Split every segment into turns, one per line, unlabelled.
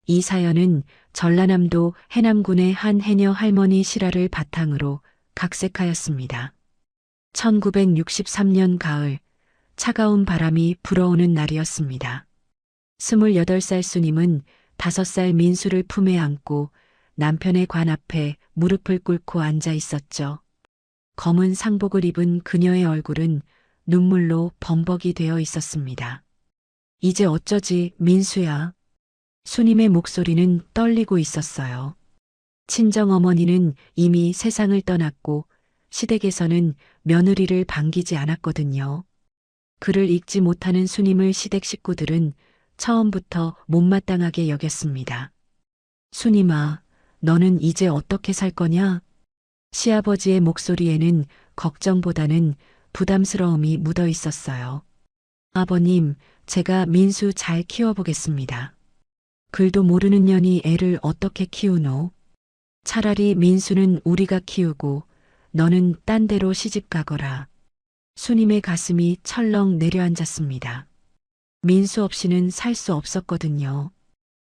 이 사연은 전라남도 해남군의 한 해녀 할머니 실화를 바탕으로 각색하였습니다. 1963년 가을, 차가운 바람이 불어오는 날이었습니다. 28살 수님은 5살 민수를 품에 안고 남편의 관 앞에 무릎을 꿇고 앉아 있었죠. 검은 상복을 입은 그녀의 얼굴은 눈물로 범벅이 되어 있었습니다. 이제 어쩌지, 민수야. 수님의 목소리는 떨리고 있었어요. 친정어머니는 이미 세상을 떠났고 시댁에서는 며느리를 반기지 않았거든요. 그를 잊지 못하는 수님을 시댁 식구들은 처음부터 못마땅하게 여겼습니다. 수님아, 너는 이제 어떻게 살 거냐? 시아버지의 목소리에는 걱정보다는 부담스러움이 묻어 있었어요. 아버님, 제가 민수 잘 키워보겠습니다. 글도 모르는 년이 애를 어떻게 키우노? 차라리 민수는 우리가 키우고 너는 딴 데로 시집 가거라. 수님의 가슴이 철렁 내려앉았습니다. 민수 없이는 살 수 없었거든요.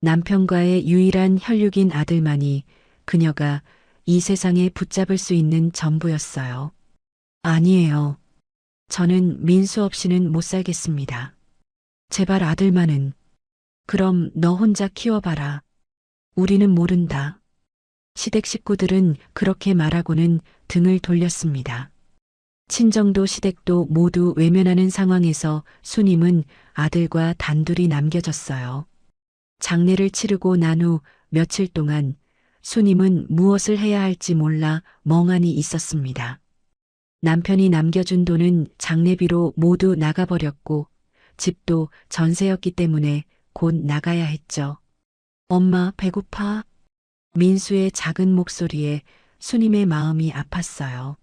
남편과의 유일한 혈육인 아들만이 그녀가 이 세상에 붙잡을 수 있는 전부였어요. 아니에요. 저는 민수 없이는 못 살겠습니다. 제발 아들만은. 그럼 너 혼자 키워봐라. 우리는 모른다. 시댁 식구들은 그렇게 말하고는 등을 돌렸습니다. 친정도 시댁도 모두 외면하는 상황에서 수님은 아들과 단둘이 남겨졌어요. 장례를 치르고 난 후 며칠 동안 수님은 무엇을 해야 할지 몰라 멍하니 있었습니다. 남편이 남겨준 돈은 장례비로 모두 나가버렸고 집도 전세였기 때문에 곧 나가야 했죠. 엄마 배고파? 민수의 작은 목소리에 수님의 마음이 아팠어요.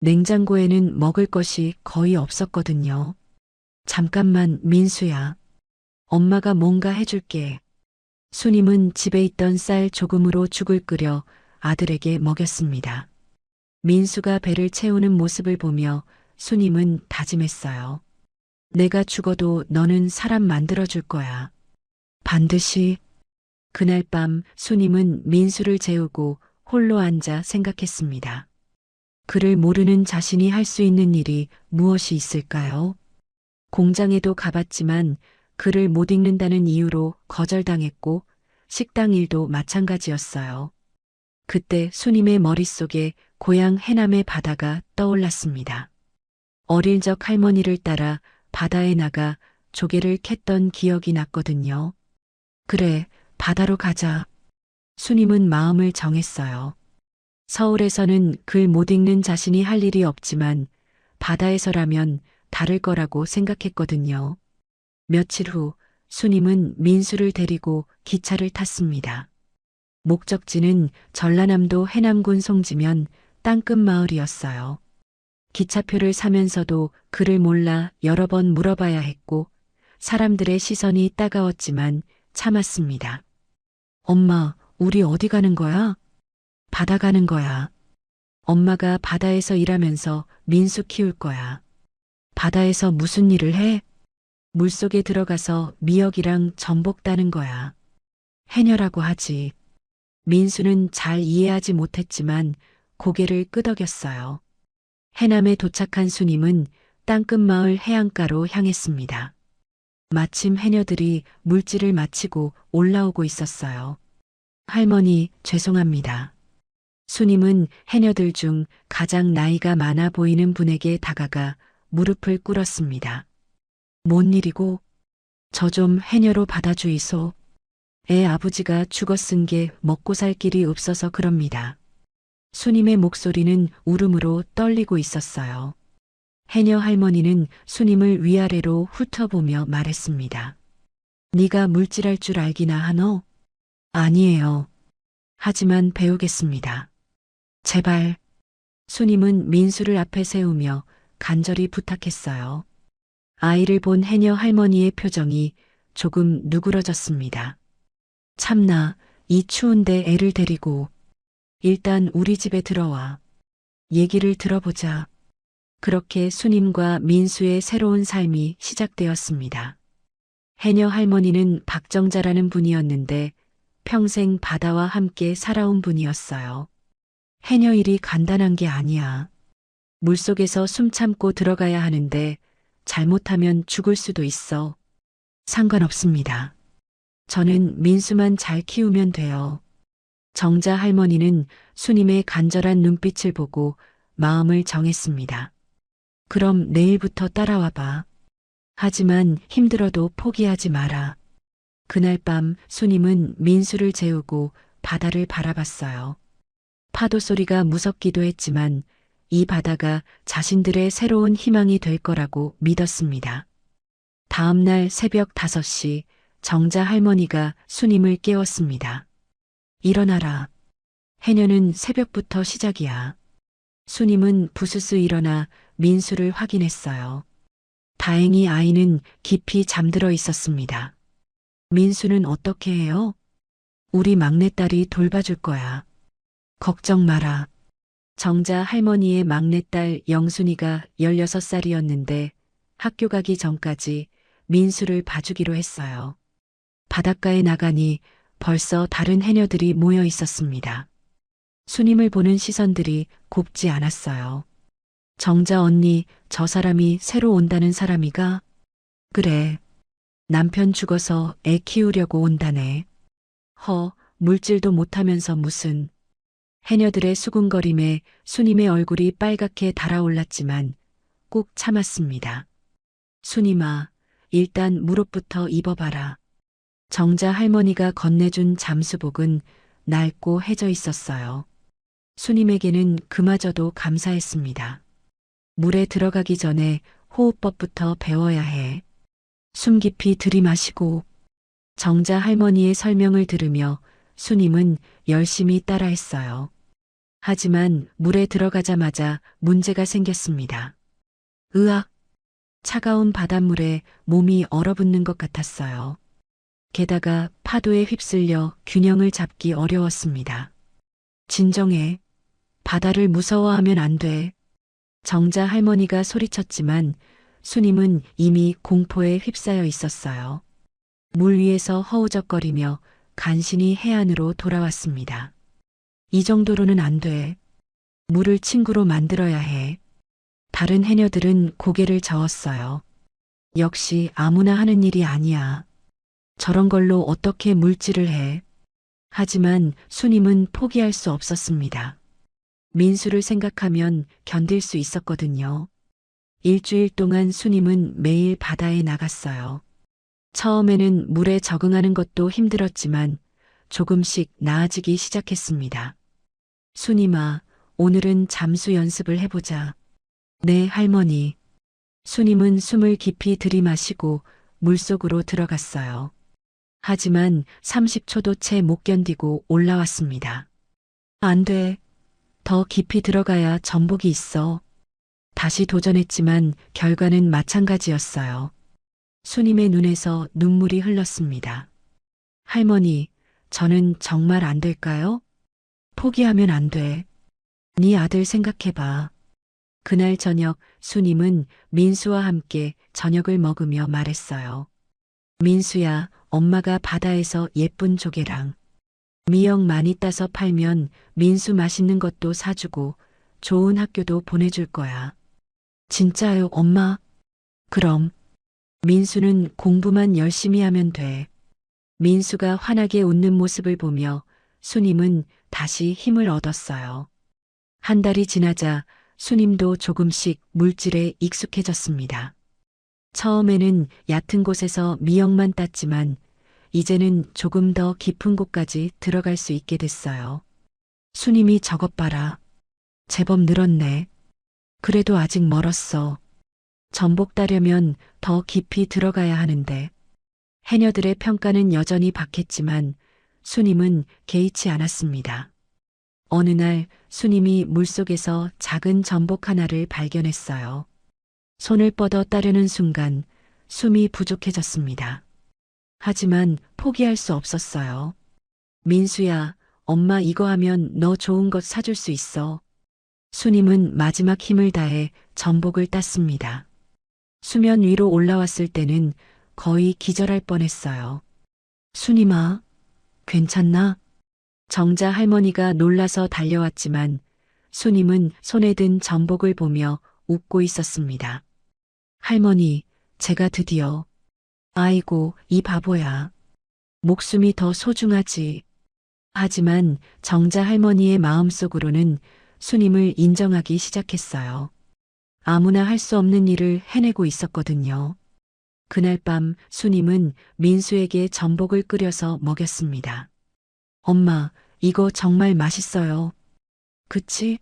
냉장고에는 먹을 것이 거의 없었거든요. 잠깐만 민수야. 엄마가 뭔가 해줄게. 수님은 집에 있던 쌀 조금으로 죽을 끓여 아들에게 먹였습니다. 민수가 배를 채우는 모습을 보며 수님은 다짐했어요. 내가 죽어도 너는 사람 만들어줄 거야. 반드시. 그날 밤 수님은 민수를 재우고 홀로 앉아 생각했습니다. 그를 모르는 자신이 할 수 있는 일이 무엇이 있을까요? 공장에도 가봤지만 글을 못 읽는다는 이유로 거절당했고 식당 일도 마찬가지였어요. 그때 수님의 머릿속에 고향 해남의 바다가 떠올랐습니다. 어릴 적 할머니를 따라 바다에 나가 조개를 캤던 기억이 났거든요. 그래, 바다로 가자. 수님은 마음을 정했어요. 서울에서는 글 못 읽는 자신이 할 일이 없지만 바다에서라면 다를 거라고 생각했거든요. 며칠 후 수님은 민수를 데리고 기차를 탔습니다. 목적지는 전라남도 해남군 송지면 땅끝 마을이었어요. 기차표를 사면서도 글을 몰라 여러 번 물어봐야 했고 사람들의 시선이 따가웠지만 참았습니다. 엄마, 우리 어디 가는 거야? 바다 가는 거야. 엄마가 바다에서 일하면서 민수 키울 거야. 바다에서 무슨 일을 해? 물속에 들어가서 미역이랑 전복 따는 거야. 해녀라고 하지. 민수는 잘 이해하지 못했지만 고개를 끄덕였어요. 해남에 도착한 수님은 땅끝 마을 해안가로 향했습니다. 마침 해녀들이 물질을 마치고 올라오고 있었어요. 할머니, 죄송합니다. 수님은 해녀들 중 가장 나이가 많아 보이는 분에게 다가가 무릎을 꿇었습니다. 뭔 일이고? 저 좀 해녀로 받아주이소. 애 아버지가 죽었은 게 먹고 살 길이 없어서 그럽니다. 수님의 목소리는 울음으로 떨리고 있었어요. 해녀 할머니는 수님을 위아래로 훑어보며 말했습니다. 네가 물질할 줄 알기나 하노? 아니에요. 하지만 배우겠습니다. 제발. 수님은 민수를 앞에 세우며 간절히 부탁했어요. 아이를 본 해녀 할머니의 표정이 조금 누그러졌습니다. 참나, 이 추운데 애를 데리고. 일단 우리 집에 들어와. 얘기를 들어보자. 그렇게 수님과 민수의 새로운 삶이 시작되었습니다. 해녀 할머니는 박정자라는 분이었는데 평생 바다와 함께 살아온 분이었어요. 해녀 일이 간단한 게 아니야. 물속에서 숨 참고 들어가야 하는데 잘못하면 죽을 수도 있어. 상관없습니다. 저는 민수만 잘 키우면 돼요. 정자 할머니는 수님의 간절한 눈빛을 보고 마음을 정했습니다. 그럼 내일부터 따라와 봐. 하지만 힘들어도 포기하지 마라. 그날 밤 수님은 민수를 재우고 바다를 바라봤어요. 파도 소리가 무섭기도 했지만 이 바다가 자신들의 새로운 희망이 될 거라고 믿었습니다. 다음 날 새벽 5시 정자 할머니가 수님을 깨웠습니다. 일어나라. 해녀는 새벽부터 시작이야. 수님은 부스스 일어나 민수를 확인했어요. 다행히 아이는 깊이 잠들어 있었습니다. 민수는 어떻게 해요? 우리 막내딸이 돌봐줄 거야. 걱정 마라. 정자 할머니의 막내딸 영순이가 16살이었는데 학교 가기 전까지 민수를 봐주기로 했어요. 바닷가에 나가니 벌써 다른 해녀들이 모여 있었습니다. 수님을 보는 시선들이 곱지 않았어요. 정자 언니, 저 사람이 새로 온다는 사람이가? 그래. 남편 죽어서 애 키우려고 온다네. 물질도 못하면서 무슨. 해녀들의 수군거림에 수님의 얼굴이 빨갛게 달아올랐지만 꾹 참았습니다. 수님아, 일단 무릎부터 입어봐라. 정자 할머니가 건네준 잠수복은 낡고 해져 있었어요. 수님에게는 그마저도 감사했습니다. 물에 들어가기 전에 호흡법부터 배워야 해. 숨 깊이 들이마시고. 정자 할머니의 설명을 들으며 수님은 열심히 따라했어요. 하지만 물에 들어가자마자 문제가 생겼습니다. 으악! 차가운 바닷물에 몸이 얼어붙는 것 같았어요. 게다가 파도에 휩쓸려 균형을 잡기 어려웠습니다. 진정해. 바다를 무서워하면 안 돼. 정자 할머니가 소리쳤지만 수님은 이미 공포에 휩싸여 있었어요. 물 위에서 허우적거리며 간신히 해안으로 돌아왔습니다. 이 정도로는 안 돼. 물을 친구로 만들어야 해. 다른 해녀들은 고개를 저었어요. 역시 아무나 하는 일이 아니야. 저런 걸로 어떻게 물질을 해. 하지만 수님은 포기할 수 없었습니다. 민수를 생각하면 견딜 수 있었거든요. 일주일 동안 수님은 매일 바다에 나갔어요. 처음에는 물에 적응하는 것도 힘들었지만 조금씩 나아지기 시작했습니다. 수님아, 오늘은 잠수 연습을 해보자. 네, 할머니. 수님은 숨을 깊이 들이마시고 물속으로 들어갔어요. 하지만 30초도 채 못 견디고 올라왔습니다. 안 돼. 더 깊이 들어가야 전복이 있어. 다시 도전했지만 결과는 마찬가지였어요. 수님의 눈에서 눈물이 흘렀습니다. 할머니, 저는 정말 안 될까요? 포기하면 안 돼. 네 아들 생각해봐. 그날 저녁 수님은 민수와 함께 저녁을 먹으며 말했어요. 민수야, 엄마가 바다에서 예쁜 조개랑 미역 많이 따서 팔면 민수 맛있는 것도 사주고 좋은 학교도 보내줄 거야. 진짜요, 엄마? 그럼. 민수는 공부만 열심히 하면 돼. 민수가 환하게 웃는 모습을 보며 수님은 다시 힘을 얻었어요. 한 달이 지나자 수님도 조금씩 물질에 익숙해졌습니다. 처음에는 얕은 곳에서 미역만 땄지만 이제는 조금 더 깊은 곳까지 들어갈 수 있게 됐어요. 수님이 저것 봐라. 제법 늘었네. 그래도 아직 멀었어. 전복 따려면 더 깊이 들어가야 하는데. 해녀들의 평가는 여전히 박했지만 수님은 개의치 않았습니다. 어느 날 수님이 물속에서 작은 전복 하나를 발견했어요. 손을 뻗어 따려는 순간 숨이 부족해졌습니다. 하지만 포기할 수 없었어요. 민수야, 엄마 이거 하면 너 좋은 것 사줄 수 있어. 수님은 마지막 힘을 다해 전복을 땄습니다. 수면 위로 올라왔을 때는 거의 기절할 뻔했어요. 수님아, 괜찮나? 정자 할머니가 놀라서 달려왔지만 수님은 손에 든 전복을 보며 웃고 있었습니다. 할머니, 제가 드디어. 아이고, 이 바보야. 목숨이 더 소중하지. 하지만 정자 할머니의 마음속으로는 수님을 인정하기 시작했어요. 아무나 할 수 없는 일을 해내고 있었거든요. 그날 밤 수님은 민수에게 전복을 끓여서 먹였습니다. 엄마, 이거 정말 맛있어요. 그치?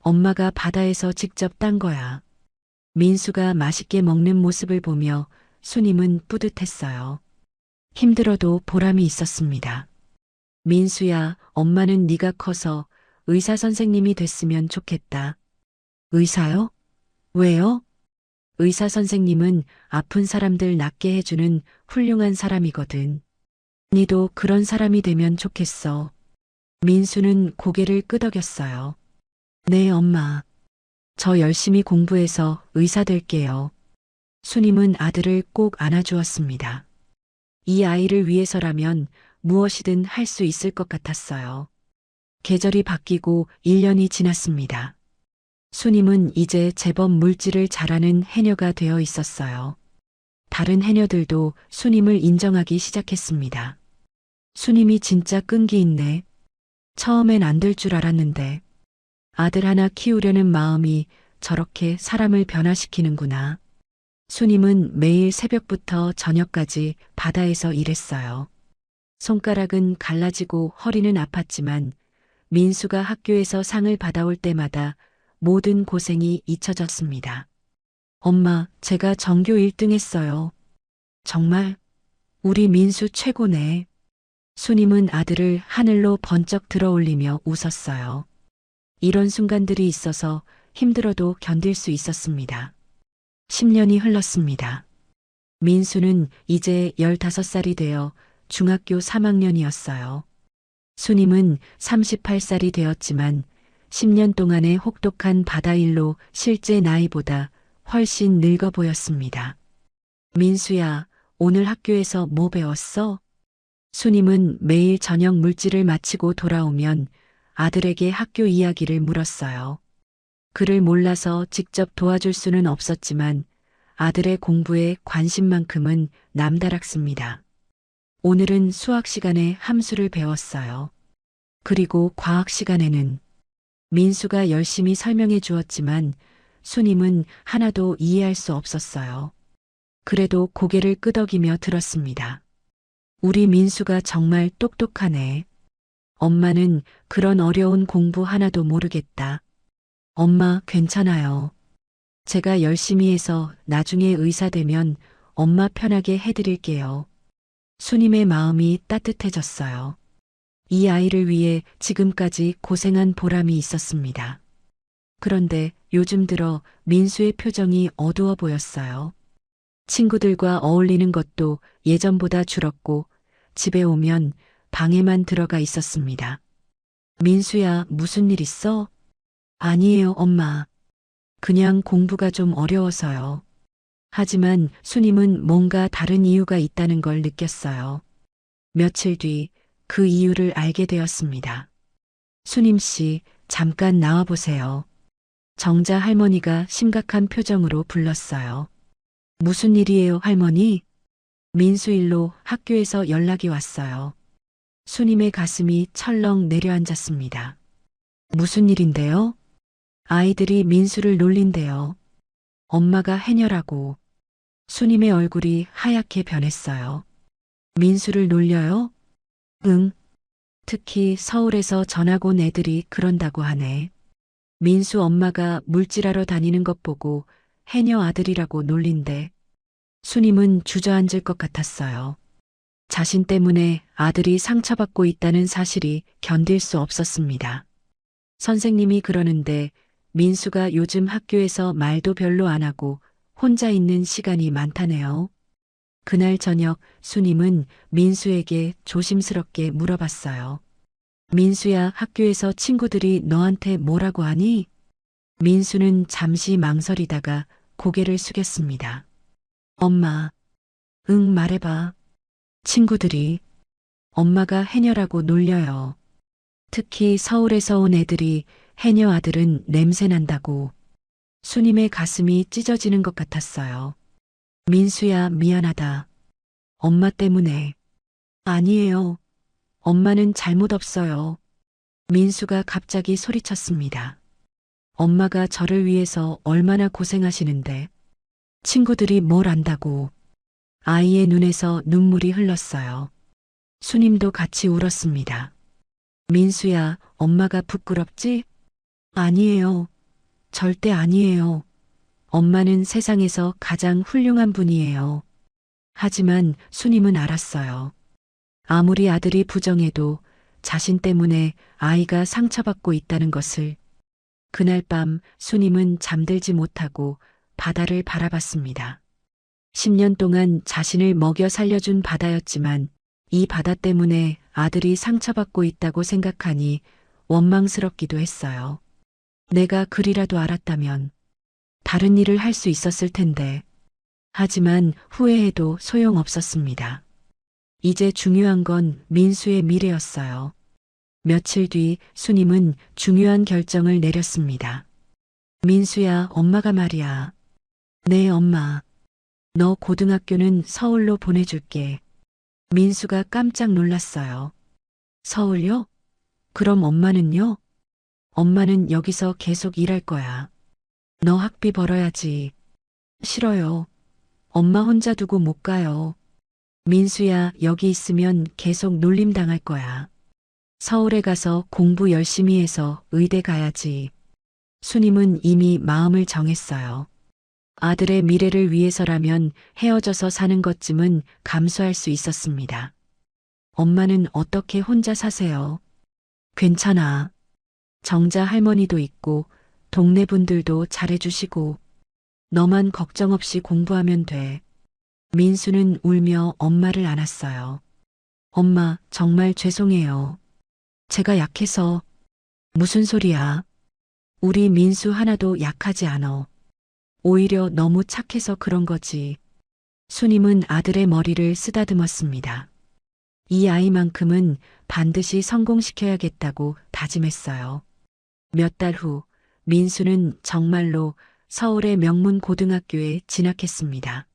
엄마가 바다에서 직접 딴 거야. 민수가 맛있게 먹는 모습을 보며 수님은 뿌듯했어요. 힘들어도 보람이 있었습니다. 민수야, 엄마는 네가 커서 의사 선생님이 됐으면 좋겠다. 의사요? 왜요? 의사 선생님은 아픈 사람들 낫게 해주는 훌륭한 사람이거든. 니도 그런 사람이 되면 좋겠어. 민수는 고개를 끄덕였어요. 네, 엄마. 저 열심히 공부해서 의사 될게요. 수님은 아들을 꼭 안아주었습니다. 이 아이를 위해서라면 무엇이든 할 수 있을 것 같았어요. 계절이 바뀌고 1년이 지났습니다. 수님은 이제 제법 물질을 잘하는 해녀가 되어 있었어요. 다른 해녀들도 수님을 인정하기 시작했습니다. 수님이 진짜 끈기 있네. 처음엔 안 될 줄 알았는데 아들 하나 키우려는 마음이 저렇게 사람을 변화시키는구나. 수님은 매일 새벽부터 저녁까지 바다에서 일했어요. 손가락은 갈라지고 허리는 아팠지만 민수가 학교에서 상을 받아올 때마다 모든 고생이 잊혀졌습니다. 엄마, 제가 전교 1등 했어요. 정말? 우리 민수 최고네. 수님은 아들을 하늘로 번쩍 들어올리며 웃었어요. 이런 순간들이 있어서 힘들어도 견딜 수 있었습니다. 10년이 흘렀습니다. 민수는 이제 15살이 되어 중학교 3학년이었어요. 수님은 38살이 되었지만 10년 동안의 혹독한 바다일로 실제 나이보다 훨씬 늙어 보였습니다. 민수야, 오늘 학교에서 뭐 배웠어? 수님은 매일 저녁 물질을 마치고 돌아오면 아들에게 학교 이야기를 물었어요. 그를 몰라서 직접 도와줄 수는 없었지만 아들의 공부에 관심만큼은 남다랐습니다. 오늘은 수학 시간에 함수를 배웠어요. 그리고 과학 시간에는 민수가 열심히 설명해 주었지만 수님은 하나도 이해할 수 없었어요. 그래도 고개를 끄덕이며 들었습니다. 우리 민수가 정말 똑똑하네. 엄마는 그런 어려운 공부 하나도 모르겠다. 엄마, 괜찮아요. 제가 열심히 해서 나중에 의사 되면 엄마 편하게 해드릴게요. 수님의 마음이 따뜻해졌어요. 이 아이를 위해 지금까지 고생한 보람이 있었습니다. 그런데 요즘 들어 민수의 표정이 어두워 보였어요. 친구들과 어울리는 것도 예전보다 줄었고 집에 오면 방에만 들어가 있었습니다. 민수야, 무슨 일 있어? 아니에요, 엄마. 그냥 공부가 좀 어려워서요. 하지만 수님은 뭔가 다른 이유가 있다는 걸 느꼈어요. 며칠 뒤 그 이유를 알게 되었습니다. 수님 씨, 잠깐 나와 보세요. 정자 할머니가 심각한 표정으로 불렀어요. 무슨 일이에요, 할머니? 민수 일로 학교에서 연락이 왔어요. 수님의 가슴이 철렁 내려앉았습니다. 무슨 일인데요? 아이들이 민수를 놀린대요. 엄마가 해녀라고. 수님의 얼굴이 하얗게 변했어요. 민수를 놀려요? 응. 특히 서울에서 전학 온 애들이 그런다고 하네. 민수 엄마가 물질하러 다니는 것 보고 해녀 아들이라고 놀린대. 수님은 주저앉을 것 같았어요. 자신 때문에 아들이 상처받고 있다는 사실이 견딜 수 없었습니다. 선생님이 그러는데 민수가 요즘 학교에서 말도 별로 안 하고 혼자 있는 시간이 많다네요. 그날 저녁 수님은 민수에게 조심스럽게 물어봤어요. 민수야, 학교에서 친구들이 너한테 뭐라고 하니? 민수는 잠시 망설이다가 고개를 숙였습니다. 엄마, 응, 말해봐. 친구들이 엄마가 해녀라고 놀려요. 특히 서울에서 온 애들이 해녀 아들은 냄새 난다고. 수님의 가슴이 찢어지는 것 같았어요. 민수야, 미안하다. 엄마 때문에. 아니에요. 엄마는 잘못 없어요. 민수가 갑자기 소리쳤습니다. 엄마가 저를 위해서 얼마나 고생하시는데. 친구들이 뭘 안다고. 아이의 눈에서 눈물이 흘렀어요. 수님도 같이 울었습니다. 민수야, 엄마가 부끄럽지? 아니에요. 절대 아니에요. 엄마는 세상에서 가장 훌륭한 분이에요. 하지만 수님은 알았어요. 아무리 아들이 부정해도 자신 때문에 아이가 상처받고 있다는 것을. 그날 밤 수님은 잠들지 못하고 바다를 바라봤습니다. 10년 동안 자신을 먹여 살려준 바다였지만 이 바다 때문에 아들이 상처받고 있다고 생각하니 원망스럽기도 했어요. 내가 그리라도 알았다면 다른 일을 할 수 있었을 텐데. 하지만 후회해도 소용없었습니다. 이제 중요한 건 민수의 미래였어요. 며칠 뒤 수님은 중요한 결정을 내렸습니다. 민수야, 엄마가 말이야. 네, 엄마. 너 고등학교는 서울로 보내줄게. 민수가 깜짝 놀랐어요. 서울요? 그럼 엄마는요? 엄마는 여기서 계속 일할 거야. 너 학비 벌어야지. 싫어요. 엄마 혼자 두고 못 가요. 민수야, 여기 있으면 계속 놀림 당할 거야. 서울에 가서 공부 열심히 해서 의대 가야지. 수님은 이미 마음을 정했어요. 아들의 미래를 위해서라면 헤어져서 사는 것쯤은 감수할 수 있었습니다. 엄마는 어떻게 혼자 사세요? 괜찮아. 정자 할머니도 있고 동네 분들도 잘해주시고 너만 걱정 없이 공부하면 돼. 민수는 울며 엄마를 안았어요. 엄마, 정말 죄송해요. 제가 약해서. 무슨 소리야? 우리 민수 하나도 약하지 않어. 오히려 너무 착해서 그런 거지. 수님은 아들의 머리를 쓰다듬었습니다. 이 아이만큼은 반드시 성공시켜야겠다고 다짐했어요. 몇 달 후 민수는 정말로 서울의 명문 고등학교에 진학했습니다.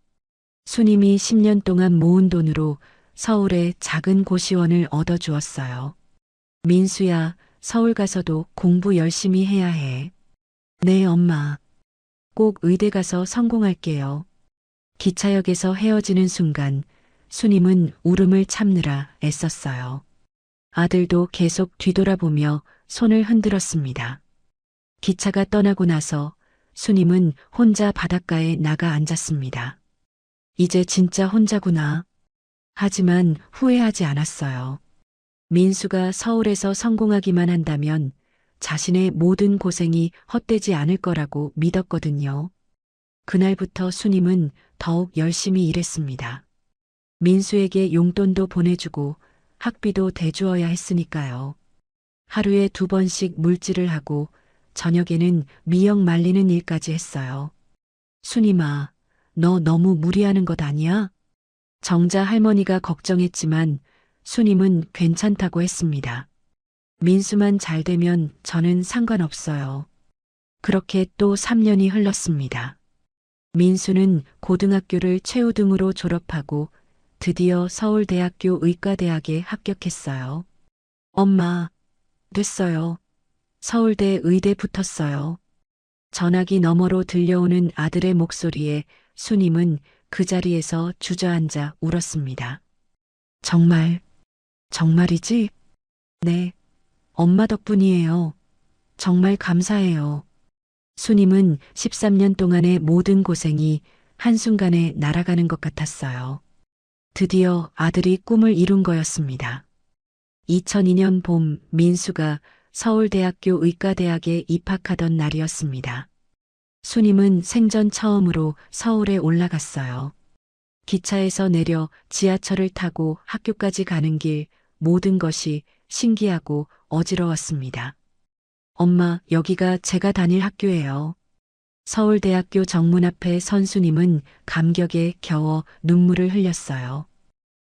수님이 10년 동안 모은 돈으로 서울의 작은 고시원을 얻어주었어요. 민수야, 서울 가서도 공부 열심히 해야 해. 네, 엄마. 꼭 의대 가서 성공할게요. 기차역에서 헤어지는 순간 수님은 울음을 참느라 애썼어요. 아들도 계속 뒤돌아보며 손을 흔들었습니다. 기차가 떠나고 나서 수님은 혼자 바닷가에 나가 앉았습니다. 이제 진짜 혼자구나. 하지만 후회하지 않았어요. 민수가 서울에서 성공하기만 한다면 자신의 모든 고생이 헛되지 않을 거라고 믿었거든요. 그날부터 수님은 더욱 열심히 일했습니다. 민수에게 용돈도 보내주고 학비도 대주어야 했으니까요. 하루에 2번씩 물질을 하고 저녁에는 미역 말리는 일까지 했어요. 수님아, 너 너무 무리하는 것 아니야? 정자 할머니가 걱정했지만 수님은 괜찮다고 했습니다. 민수만 잘 되면 저는 상관없어요. 그렇게 또 3년이 흘렀습니다. 민수는 고등학교를 최우등으로 졸업하고 드디어 서울대학교 의과대학에 합격했어요. 엄마, 됐어요. 서울대 의대 붙었어요. 전화기 너머로 들려오는 아들의 목소리에 수님은 그 자리에서 주저앉아 울었습니다. 정말, 정말이지? 네, 엄마 덕분이에요. 정말 감사해요. 수님은 13년 동안의 모든 고생이 한순간에 날아가는 것 같았어요. 드디어 아들이 꿈을 이룬 거였습니다. 2002년 봄 민수가 서울대학교 의과대학에 입학하던 날이었습니다. 수님은 생전 처음으로 서울에 올라갔어요. 기차에서 내려 지하철을 타고 학교까지 가는 길 모든 것이 신기하고 어지러웠습니다. 엄마, 여기가 제가 다닐 학교예요. 서울대학교 정문 앞에 선 수님은 감격에 겨워 눈물을 흘렸어요.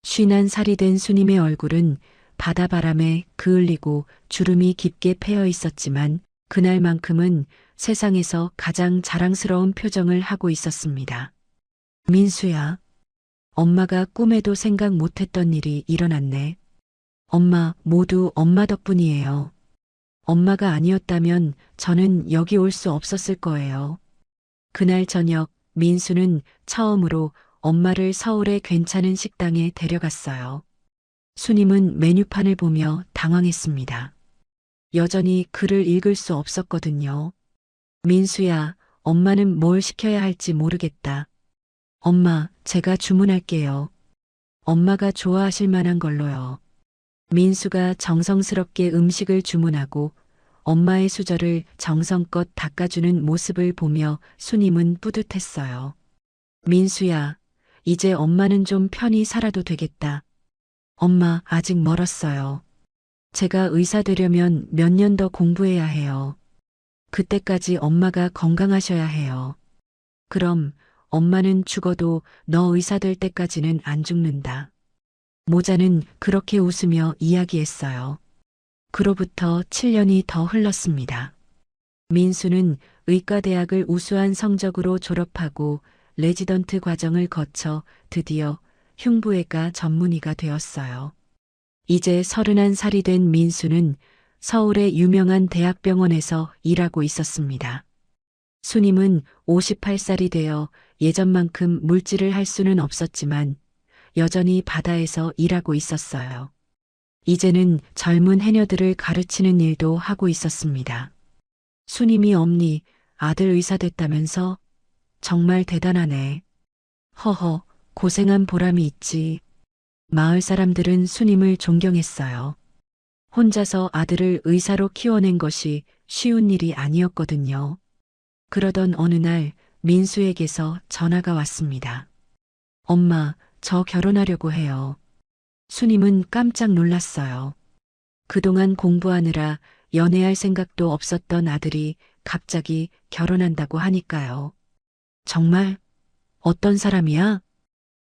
쉰1살이 된 수님의 얼굴은 바다바람에 그을리고 주름이 깊게 패여 있었지만 그날만큼은 세상에서 가장 자랑스러운 표정을 하고 있었습니다. 민수야, 엄마가 꿈에도 생각 못했던 일이 일어났네. 엄마, 모두 엄마 덕분이에요. 엄마가 아니었다면 저는 여기 올 수 없었을 거예요. 그날 저녁 민수는 처음으로 엄마를 서울의 괜찮은 식당에 데려갔어요. 수님은 메뉴판을 보며 당황했습니다. 여전히 글을 읽을 수 없었거든요. 민수야, 엄마는 뭘 시켜야 할지 모르겠다. 엄마, 제가 주문할게요. 엄마가 좋아하실 만한 걸로요. 민수가 정성스럽게 음식을 주문하고 엄마의 수저를 정성껏 닦아주는 모습을 보며 수님은 뿌듯했어요. 민수야, 이제 엄마는 좀 편히 살아도 되겠다. 엄마, 아직 멀었어요. 제가 의사 되려면 몇 년 더 공부해야 해요. 그때까지 엄마가 건강하셔야 해요. 그럼 엄마는 죽어도 너 의사 될 때까지는 안 죽는다. 모자는 그렇게 웃으며 이야기했어요. 그로부터 7년이 더 흘렀습니다. 민수는 의과대학을 우수한 성적으로 졸업하고 레지던트 과정을 거쳐 드디어 흉부외과 전문의가 되었어요. 이제 31살이 된 민수는 서울의 유명한 대학병원에서 일하고 있었습니다. 수님은 58살이 되어 예전만큼 물질을 할 수는 없었지만 여전히 바다에서 일하고 있었어요. 이제는 젊은 해녀들을 가르치는 일도 하고 있었습니다. 수님이 엄니, 아들 의사 됐다면서? 정말 대단하네. 허허, 고생한 보람이 있지. 마을 사람들은 수님을 존경했어요. 혼자서 아들을 의사로 키워낸 것이 쉬운 일이 아니었거든요. 그러던 어느 날 민수에게서 전화가 왔습니다. 엄마, 저 결혼하려고 해요. 수님은 깜짝 놀랐어요. 그동안 공부하느라 연애할 생각도 없었던 아들이 갑자기 결혼한다고 하니까요. 정말? 어떤 사람이야?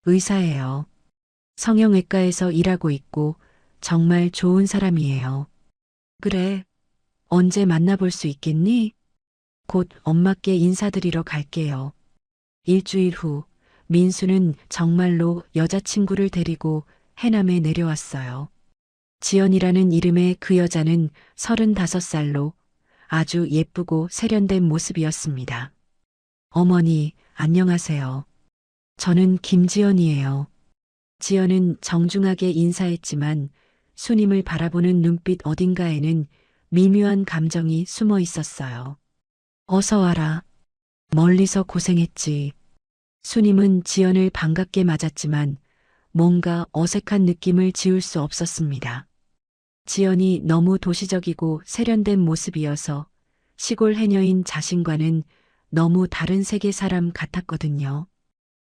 의사예요. 성형외과에서 일하고 있고 정말 좋은 사람이에요. 그래. 언제 만나볼 수 있겠니? 곧 엄마께 인사드리러 갈게요. 일주일 후 민수는 정말로 여자친구를 데리고 해남에 내려왔어요. 지연이라는 이름의 그 여자는 35살로 아주 예쁘고 세련된 모습이었습니다. 어머니, 안녕하세요. 저는 김지연이에요. 지연은 정중하게 인사했지만 수님을 바라보는 눈빛 어딘가에는 미묘한 감정이 숨어 있었어요. 어서 와라. 멀리서 고생했지. 수님은 지연을 반갑게 맞았지만 뭔가 어색한 느낌을 지울 수 없었습니다. 지연이 너무 도시적이고 세련된 모습이어서 시골 해녀인 자신과는 너무 다른 세계 사람 같았거든요.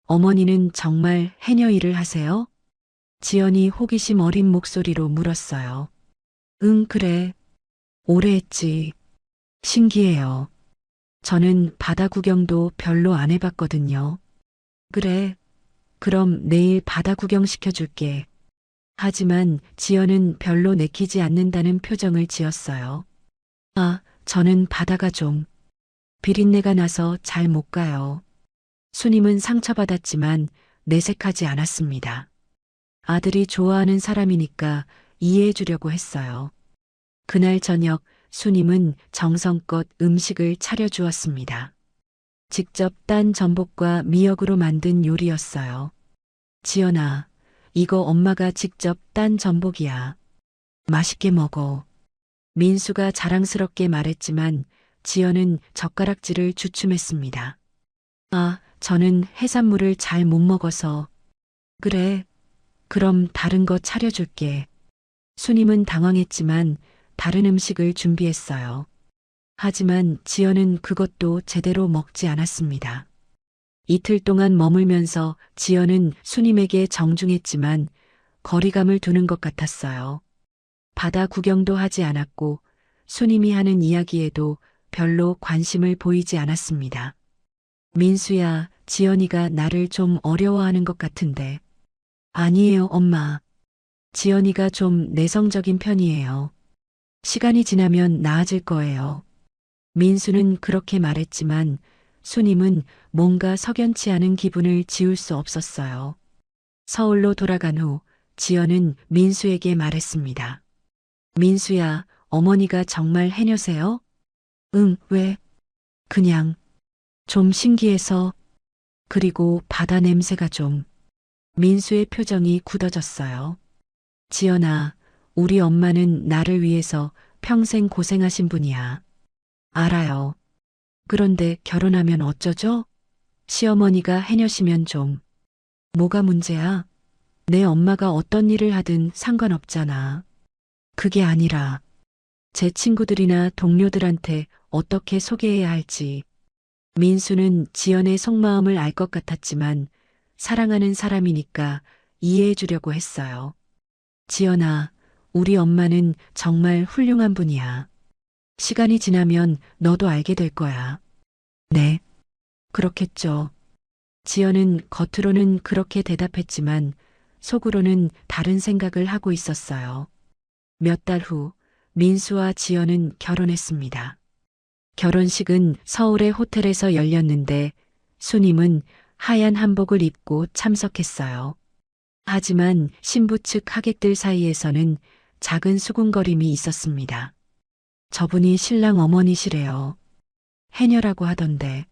어머니는 정말 해녀 일을 하세요? 지연이 호기심 어린 목소리로 물었어요. 응, 그래. 오래 했지. 신기해요. 저는 바다 구경도 별로 안 해봤거든요. 그래. 그럼 내일 바다 구경 시켜줄게. 하지만 지연은 별로 내키지 않는다는 표정을 지었어요. 아, 저는 바다가 좀 비린내가 나서 잘 못 가요. 수님은 상처받았지만 내색하지 않았습니다. 아들이 좋아하는 사람이니까 이해해 주려고 했어요. 그날 저녁 수님은 정성껏 음식을 차려주었습니다. 직접 딴 전복과 미역으로 만든 요리였어요. 지연아, 이거 엄마가 직접 딴 전복이야. 맛있게 먹어. 민수가 자랑스럽게 말했지만 지연은 젓가락질을 주춤했습니다. 아, 저는 해산물을 잘 못 먹어서. 그래. 그럼 다른 거 차려줄게. 수님은 당황했지만 다른 음식을 준비했어요. 하지만 지연은 그것도 제대로 먹지 않았습니다. 이틀 동안 머물면서 지연은 수님에게 정중했지만 거리감을 두는 것 같았어요. 바다 구경도 하지 않았고 수님이 하는 이야기에도 별로 관심을 보이지 않았습니다. 민수야, 지연이가 나를 좀 어려워하는 것 같은데. 아니에요, 엄마. 지연이가 좀 내성적인 편이에요. 시간이 지나면 나아질 거예요. 민수는 그렇게 말했지만 수님은 뭔가 석연치 않은 기분을 지울 수 없었어요. 서울로 돌아간 후 지연은 민수에게 말했습니다. 민수야, 어머니가 정말 해녀세요? 응, 왜? 그냥 좀 신기해서. 그리고 바다 냄새가 좀. 민수의 표정이 굳어졌어요. 지연아, 우리 엄마는 나를 위해서 평생 고생하신 분이야. 알아요. 그런데 결혼하면 어쩌죠? 시어머니가 해녀시면 좀. 뭐가 문제야? 내 엄마가 어떤 일을 하든 상관없잖아. 그게 아니라 제 친구들이나 동료들한테 어떻게 소개해야 할지. 민수는 지연의 속마음을 알 것 같았지만 사랑하는 사람이니까 이해해 주려고 했어요. 지연아, 우리 엄마는 정말 훌륭한 분이야. 시간이 지나면 너도 알게 될 거야. 네, 그렇겠죠. 지연은 겉으로는 그렇게 대답했지만 속으로는 다른 생각을 하고 있었어요. 몇 달 후 민수와 지연은 결혼했습니다. 결혼식은 서울의 호텔에서 열렸는데 수님은 하얀 한복을 입고 참석했어요. 하지만 신부 측 하객들 사이에서는 작은 수군거림이 있었습니다. 저분이 신랑 어머니시래요. 해녀라고 하던데.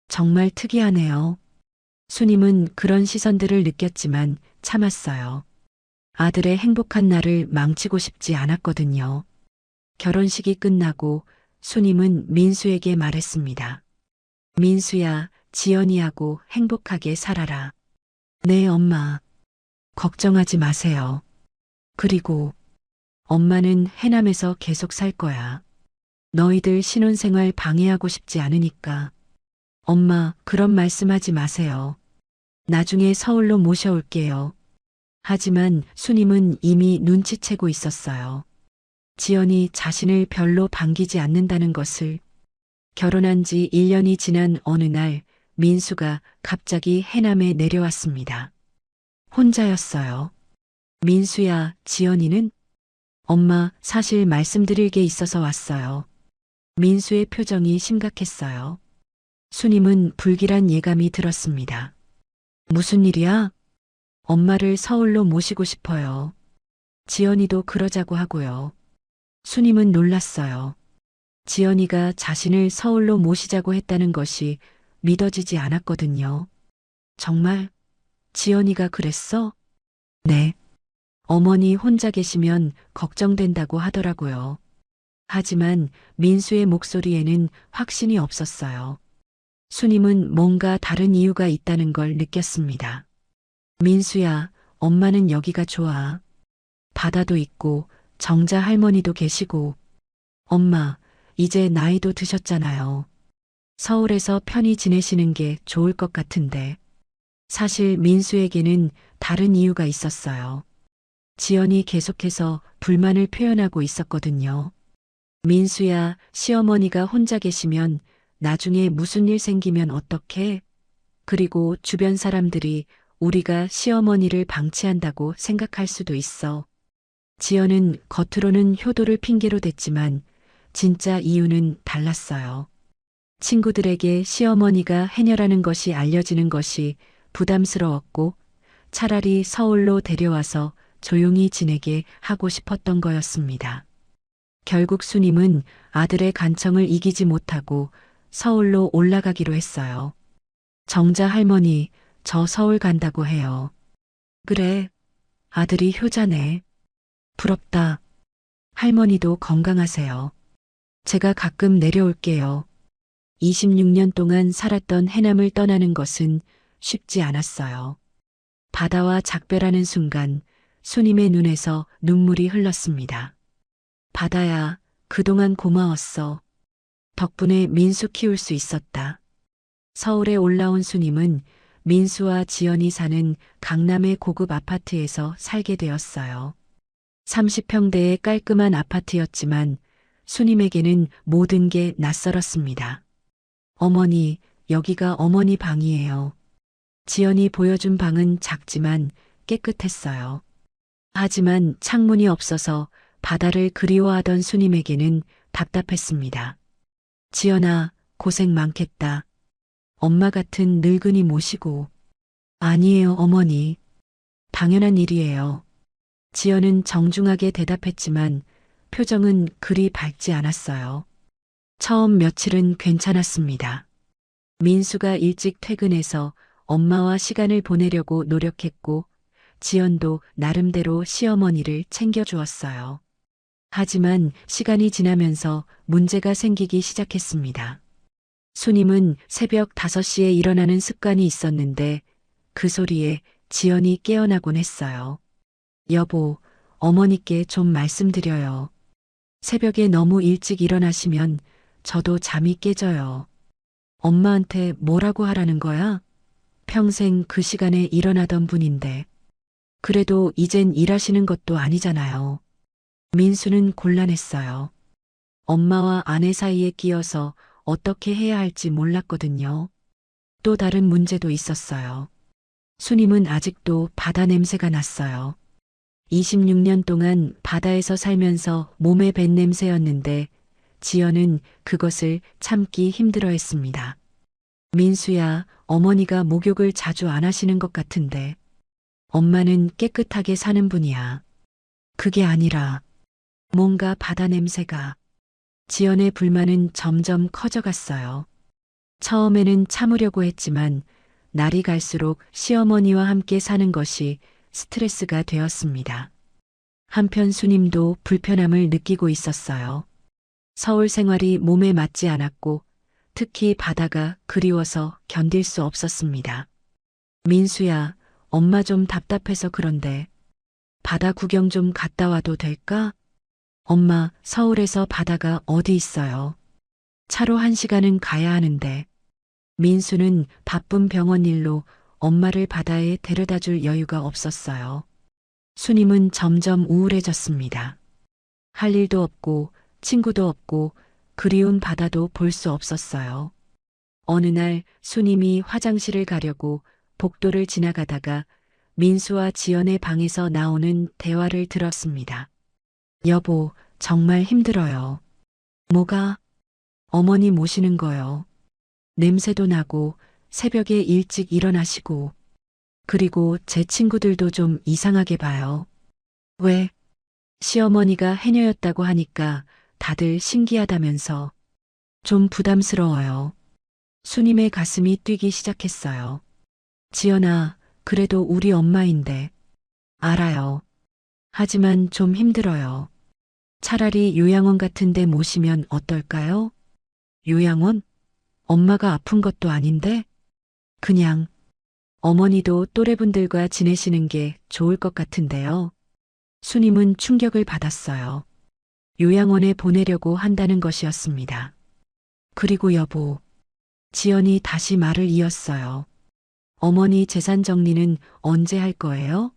정말 특이하네요. 수님은 그런 시선들을 느꼈지만 참았어요. 아들의 행복한 날을 망치고 싶지 않았거든요. 결혼식이 끝나고 수님은 민수에게 말했습니다. 민수야, 지연이하고 행복하게 살아라. 네, 엄마. 걱정하지 마세요. 그리고 엄마는 해남에서 계속 살 거야. 너희들 신혼생활 방해하고 싶지 않으니까. 엄마, 그런 말씀하지 마세요. 나중에 서울로 모셔올게요. 하지만 수님은 이미 눈치채고 있었어요. 지연이 자신을 별로 반기지 않는다는 것을. 결혼한 지 1년이 지난 어느 날 민수가 갑자기 해남에 내려왔습니다. 혼자였어요. 민수야, 지연이는? 엄마, 사실 말씀드릴 게 있어서 왔어요. 민수의 표정이 심각했어요. 수님은 불길한 예감이 들었습니다. 무슨 일이야? 엄마를 서울로 모시고 싶어요. 지연이도 그러자고 하고요. 수님은 놀랐어요. 지연이가 자신을 서울로 모시자고 했다는 것이 믿어지지 않았거든요. 정말? 지연이가 그랬어? 네. 어머니 혼자 계시면 걱정된다고 하더라고요. 하지만 민수의 목소리에는 확신이 없었어요. 수님은 뭔가 다른 이유가 있다는 걸 느꼈습니다. 민수야, 엄마는 여기가 좋아. 바다도 있고 정자 할머니도 계시고. 엄마, 이제 나이도 드셨잖아요. 서울에서 편히 지내시는 게 좋을 것 같은데. 사실 민수에게는 다른 이유가 있었어요. 지연이 계속해서 불만을 표현하고 있었거든요. 민수야, 시어머니가 혼자 계시면 나중에 무슨 일 생기면 어떡해? 그리고 주변 사람들이 우리가 시어머니를 방치한다고 생각할 수도 있어. 지연은 겉으로는 효도를 핑계로 댔지만 진짜 이유는 달랐어요. 친구들에게 시어머니가 해녀라는 것이 알려지는 것이 부담스러웠고 차라리 서울로 데려와서 조용히 지내게 하고 싶었던 거였습니다. 결국 수님은 아들의 간청을 이기지 못하고 서울로 올라가기로 했어요. 정자 할머니, 저 서울 간다고 해요. 그래, 아들이 효자네. 부럽다. 할머니도 건강하세요. 제가 가끔 내려올게요. 26년 동안 살았던 해남을 떠나는 것은 쉽지 않았어요. 바다와 작별하는 순간 수님의 눈에서 눈물이 흘렀습니다. 바다야, 그동안 고마웠어. 덕분에 민수 키울 수 있었다. 서울에 올라온 수님은 민수와 지연이 사는 강남의 고급 아파트에서 살게 되었어요. 30평대의 깔끔한 아파트였지만 수님에게는 모든 게 낯설었습니다. 어머니, 여기가 어머니 방이에요. 지연이 보여준 방은 작지만 깨끗했어요. 하지만 창문이 없어서 바다를 그리워하던 수님에게는 답답했습니다. 지연아, 고생 많겠다. 엄마 같은 늙은이 모시고. 아니에요, 어머니. 당연한 일이에요. 지연은 정중하게 대답했지만 표정은 그리 밝지 않았어요. 처음 며칠은 괜찮았습니다. 민수가 일찍 퇴근해서 엄마와 시간을 보내려고 노력했고, 지연도 나름대로 시어머니를 챙겨주었어요. 하지만 시간이 지나면서 문제가 생기기 시작했습니다. 수님은 새벽 5시에 일어나는 습관이 있었는데 그 소리에 지연이 깨어나곤 했어요. 여보, 어머니께 좀 말씀드려요. 새벽에 너무 일찍 일어나시면 저도 잠이 깨져요. 엄마한테 뭐라고 하라는 거야? 평생 그 시간에 일어나던 분인데. 그래도 이젠 일하시는 것도 아니잖아요. 민수는 곤란했어요. 엄마와 아내 사이에 끼어서 어떻게 해야 할지 몰랐거든요. 또 다른 문제도 있었어요. 수님은 아직도 바다 냄새가 났어요. 26년 동안 바다에서 살면서 몸에 밴 냄새였는데 지연은 그것을 참기 힘들어했습니다. 민수야, 어머니가 목욕을 자주 안 하시는 것 같은데. 엄마는 깨끗하게 사는 분이야. 그게 아니라 뭔가 바다 냄새가. 지연의 불만은 점점 커져갔어요. 처음에는 참으려고 했지만 날이 갈수록 시어머니와 함께 사는 것이 스트레스가 되었습니다. 한편 수님도 불편함을 느끼고 있었어요. 서울 생활이 몸에 맞지 않았고 특히 바다가 그리워서 견딜 수 없었습니다. 민수야, 엄마 좀 답답해서 그런데 바다 구경 좀 갔다 와도 될까? 엄마, 서울에서 바다가 어디 있어요? 차로 1시간은 가야 하는데. 민수는 바쁜 병원 일로 엄마를 바다에 데려다 줄 여유가 없었어요. 수님은 점점 우울해졌습니다. 할 일도 없고 친구도 없고 그리운 바다도 볼 수 없었어요. 어느 날 수님이 화장실을 가려고 복도를 지나가다가 민수와 지연의 방에서 나오는 대화를 들었습니다. 여보, 정말 힘들어요. 뭐가? 어머니 모시는 거요. 냄새도 나고 새벽에 일찍 일어나시고 그리고 제 친구들도 좀 이상하게 봐요. 왜? 시어머니가 해녀였다고 하니까 다들 신기하다면서. 좀 부담스러워요. 수님의 가슴이 뛰기 시작했어요. 지연아, 그래도 우리 엄마인데. 알아요. 하지만 좀 힘들어요. 차라리 요양원 같은 데 모시면 어떨까요? 요양원? 엄마가 아픈 것도 아닌데? 그냥 어머니도 또래분들과 지내시는 게 좋을 것 같은데요. 수님은 충격을 받았어요. 요양원에 보내려고 한다는 것이었습니다. 그리고 여보, 지연이 다시 말을 이었어요. 어머니 재산 정리는 언제 할 거예요?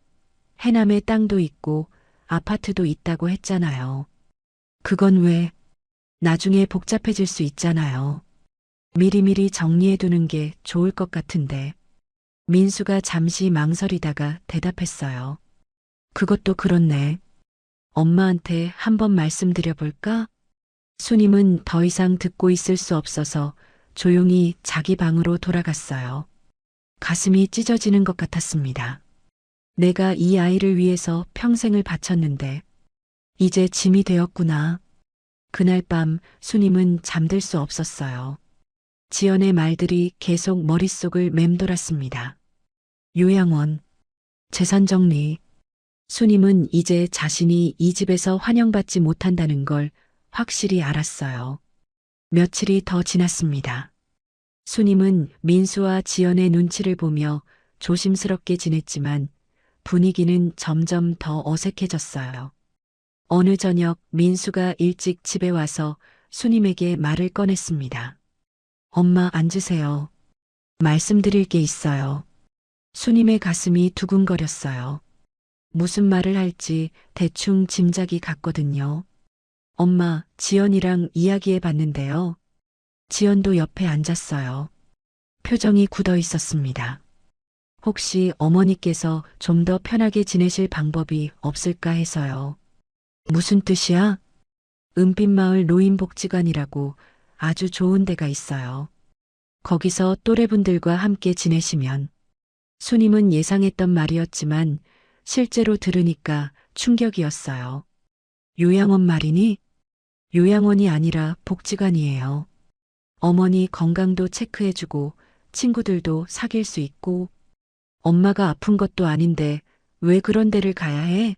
해남에 땅도 있고 아파트도 있다고 했잖아요. 그건 왜? 나중에 복잡해질 수 있잖아요. 미리미리 정리해두는 게 좋을 것 같은데. 민수가 잠시 망설이다가 대답했어요. 그것도 그렇네. 엄마한테 한번 말씀드려볼까? 수님은 더 이상 듣고 있을 수 없어서 조용히 자기 방으로 돌아갔어요. 가슴이 찢어지는 것 같았습니다. 내가 이 아이를 위해서 평생을 바쳤는데 이제 짐이 되었구나. 그날 밤 수님은 잠들 수 없었어요. 지연의 말들이 계속 머릿속을 맴돌았습니다. 요양원, 재산 정리. 수님은 이제 자신이 이 집에서 환영받지 못한다는 걸 확실히 알았어요. 며칠이 더 지났습니다. 수님은 민수와 지연의 눈치를 보며 조심스럽게 지냈지만 분위기는 점점 더 어색해졌어요. 어느 저녁 민수가 일찍 집에 와서 수님에게 말을 꺼냈습니다. 엄마, 앉으세요. 말씀드릴 게 있어요. 수님의 가슴이 두근거렸어요. 무슨 말을 할지 대충 짐작이 갔거든요. 엄마, 지연이랑 이야기해 봤는데요. 지연도 옆에 앉았어요. 표정이 굳어 있었습니다. 혹시 어머니께서 좀 더 편하게 지내실 방법이 없을까 해서요. 무슨 뜻이야? 은빛마을 노인복지관이라고 아주 좋은 데가 있어요. 거기서 또래분들과 함께 지내시면. 수님은 예상했던 말이었지만 실제로 들으니까 충격이었어요. 요양원 말이니? 요양원이 아니라 복지관이에요. 어머니 건강도 체크해주고 친구들도 사귈 수 있고 엄마가 아픈 것도 아닌데 왜 그런 데를 가야 해?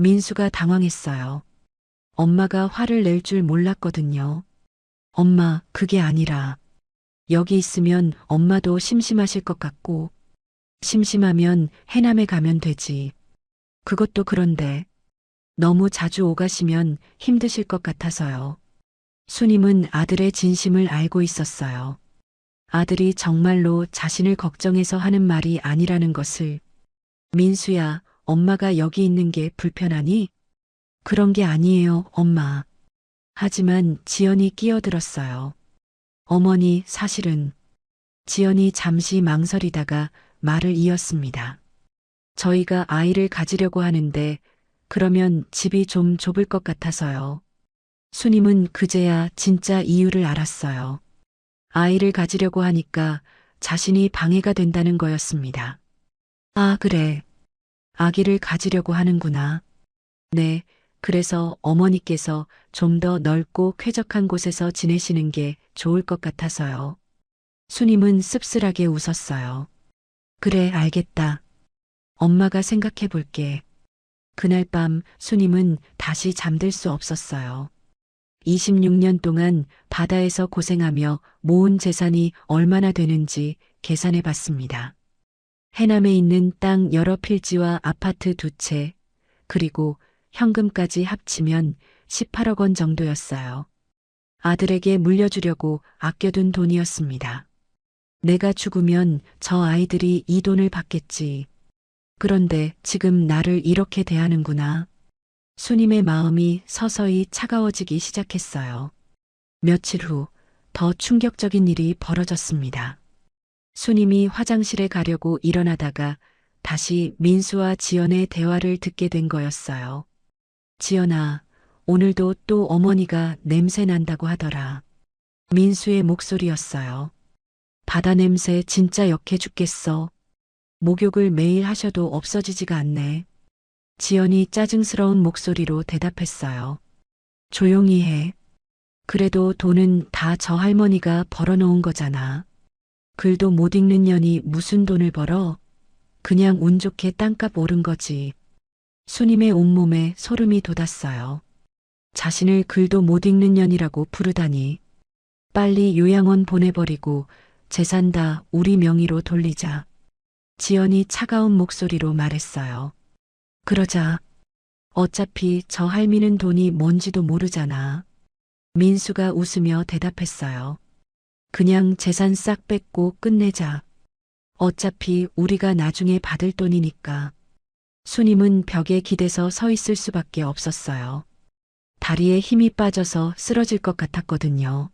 민수가 당황했어요. 엄마가 화를 낼 줄 몰랐거든요. 엄마, 그게 아니라 여기 있으면 엄마도 심심하실 것 같고 심심하면 해남에 가면 되지. 그것도 그런데 너무 자주 오가시면 힘드실 것 같아서요. 수님은 아들의 진심을 알고 있었어요. 아들이 정말로 자신을 걱정해서 하는 말이 아니라는 것을. 민수야, 엄마가 여기 있는 게 불편하니? 그런 게 아니에요, 엄마. 하지만 지연이 끼어들었어요. 어머니, 사실은. 지연이 잠시 망설이다가 말을 이었습니다. 저희가 아이를 가지려고 하는데 그러면 집이 좀 좁을 것 같아서요. 수님은 그제야 진짜 이유를 알았어요. 아이를 가지려고 하니까 자신이 방해가 된다는 거였습니다. 아, 그래. 아기를 가지려고 하는구나. 네, 그래서 어머니께서 좀 더 넓고 쾌적한 곳에서 지내시는 게 좋을 것 같아서요. 수님은 씁쓸하게 웃었어요. 그래, 알겠다. 엄마가 생각해 볼게. 그날 밤 수님은 다시 잠들 수 없었어요. 26년 동안 바다에서 고생하며 모은 재산이 얼마나 되는지 계산해 봤습니다. 해남에 있는 땅 여러 필지와 아파트 2채, 그리고 현금까지 합치면 18억 원 정도였어요. 아들에게 물려주려고 아껴둔 돈이었습니다. 내가 죽으면 저 아이들이 이 돈을 받겠지. 그런데 지금 나를 이렇게 대하는구나. 수님의 마음이 서서히 차가워지기 시작했어요. 며칠 후 더 충격적인 일이 벌어졌습니다. 수님이 화장실에 가려고 일어나다가 다시 민수와 지연의 대화를 듣게 된 거였어요. 지연아, 오늘도 또 어머니가 냄새 난다고 하더라. 민수의 목소리였어요. 바다 냄새 진짜 역해 죽겠어. 목욕을 매일 하셔도 없어지지가 않네. 지연이 짜증스러운 목소리로 대답했어요. 조용히 해. 그래도 돈은 다 저 할머니가 벌어놓은 거잖아. 글도 못 읽는 년이 무슨 돈을 벌어? 그냥 운 좋게 땅값 오른 거지. 수님의 온몸에 소름이 돋았어요. 자신을 글도 못 읽는 년이라고 부르다니. 빨리 요양원 보내버리고 재산 다 우리 명의로 돌리자. 지연이 차가운 목소리로 말했어요. 그러자. 어차피 저 할미는 돈이 뭔지도 모르잖아. 민수가 웃으며 대답했어요. 그냥 재산 싹 뺏고 끝내자. 어차피 우리가 나중에 받을 돈이니까. 수님은 벽에 기대서 서 있을 수밖에 없었어요. 다리에 힘이 빠져서 쓰러질 것 같았거든요.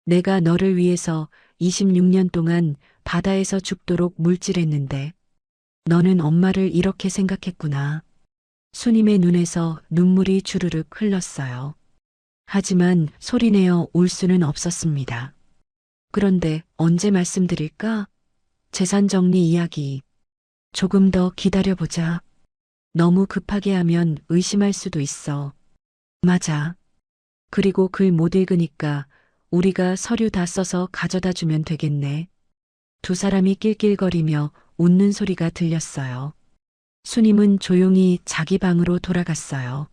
내가 너를 위해서 26년 동안 바다에서 죽도록 물질했는데 너는 엄마를 이렇게 생각했구나. 수님의 눈에서 눈물이 주르륵 흘렀어요. 하지만 소리내어 울 수는 없었습니다. 그런데 언제 말씀드릴까? 재산 정리 이야기. 조금 더 기다려보자. 너무 급하게 하면 의심할 수도 있어. 맞아. 그리고 글 못 읽으니까 우리가 서류 다 써서 가져다 주면 되겠네. 두 사람이 낄낄거리며 웃는 소리가 들렸어요. 수님은 조용히 자기 방으로 돌아갔어요.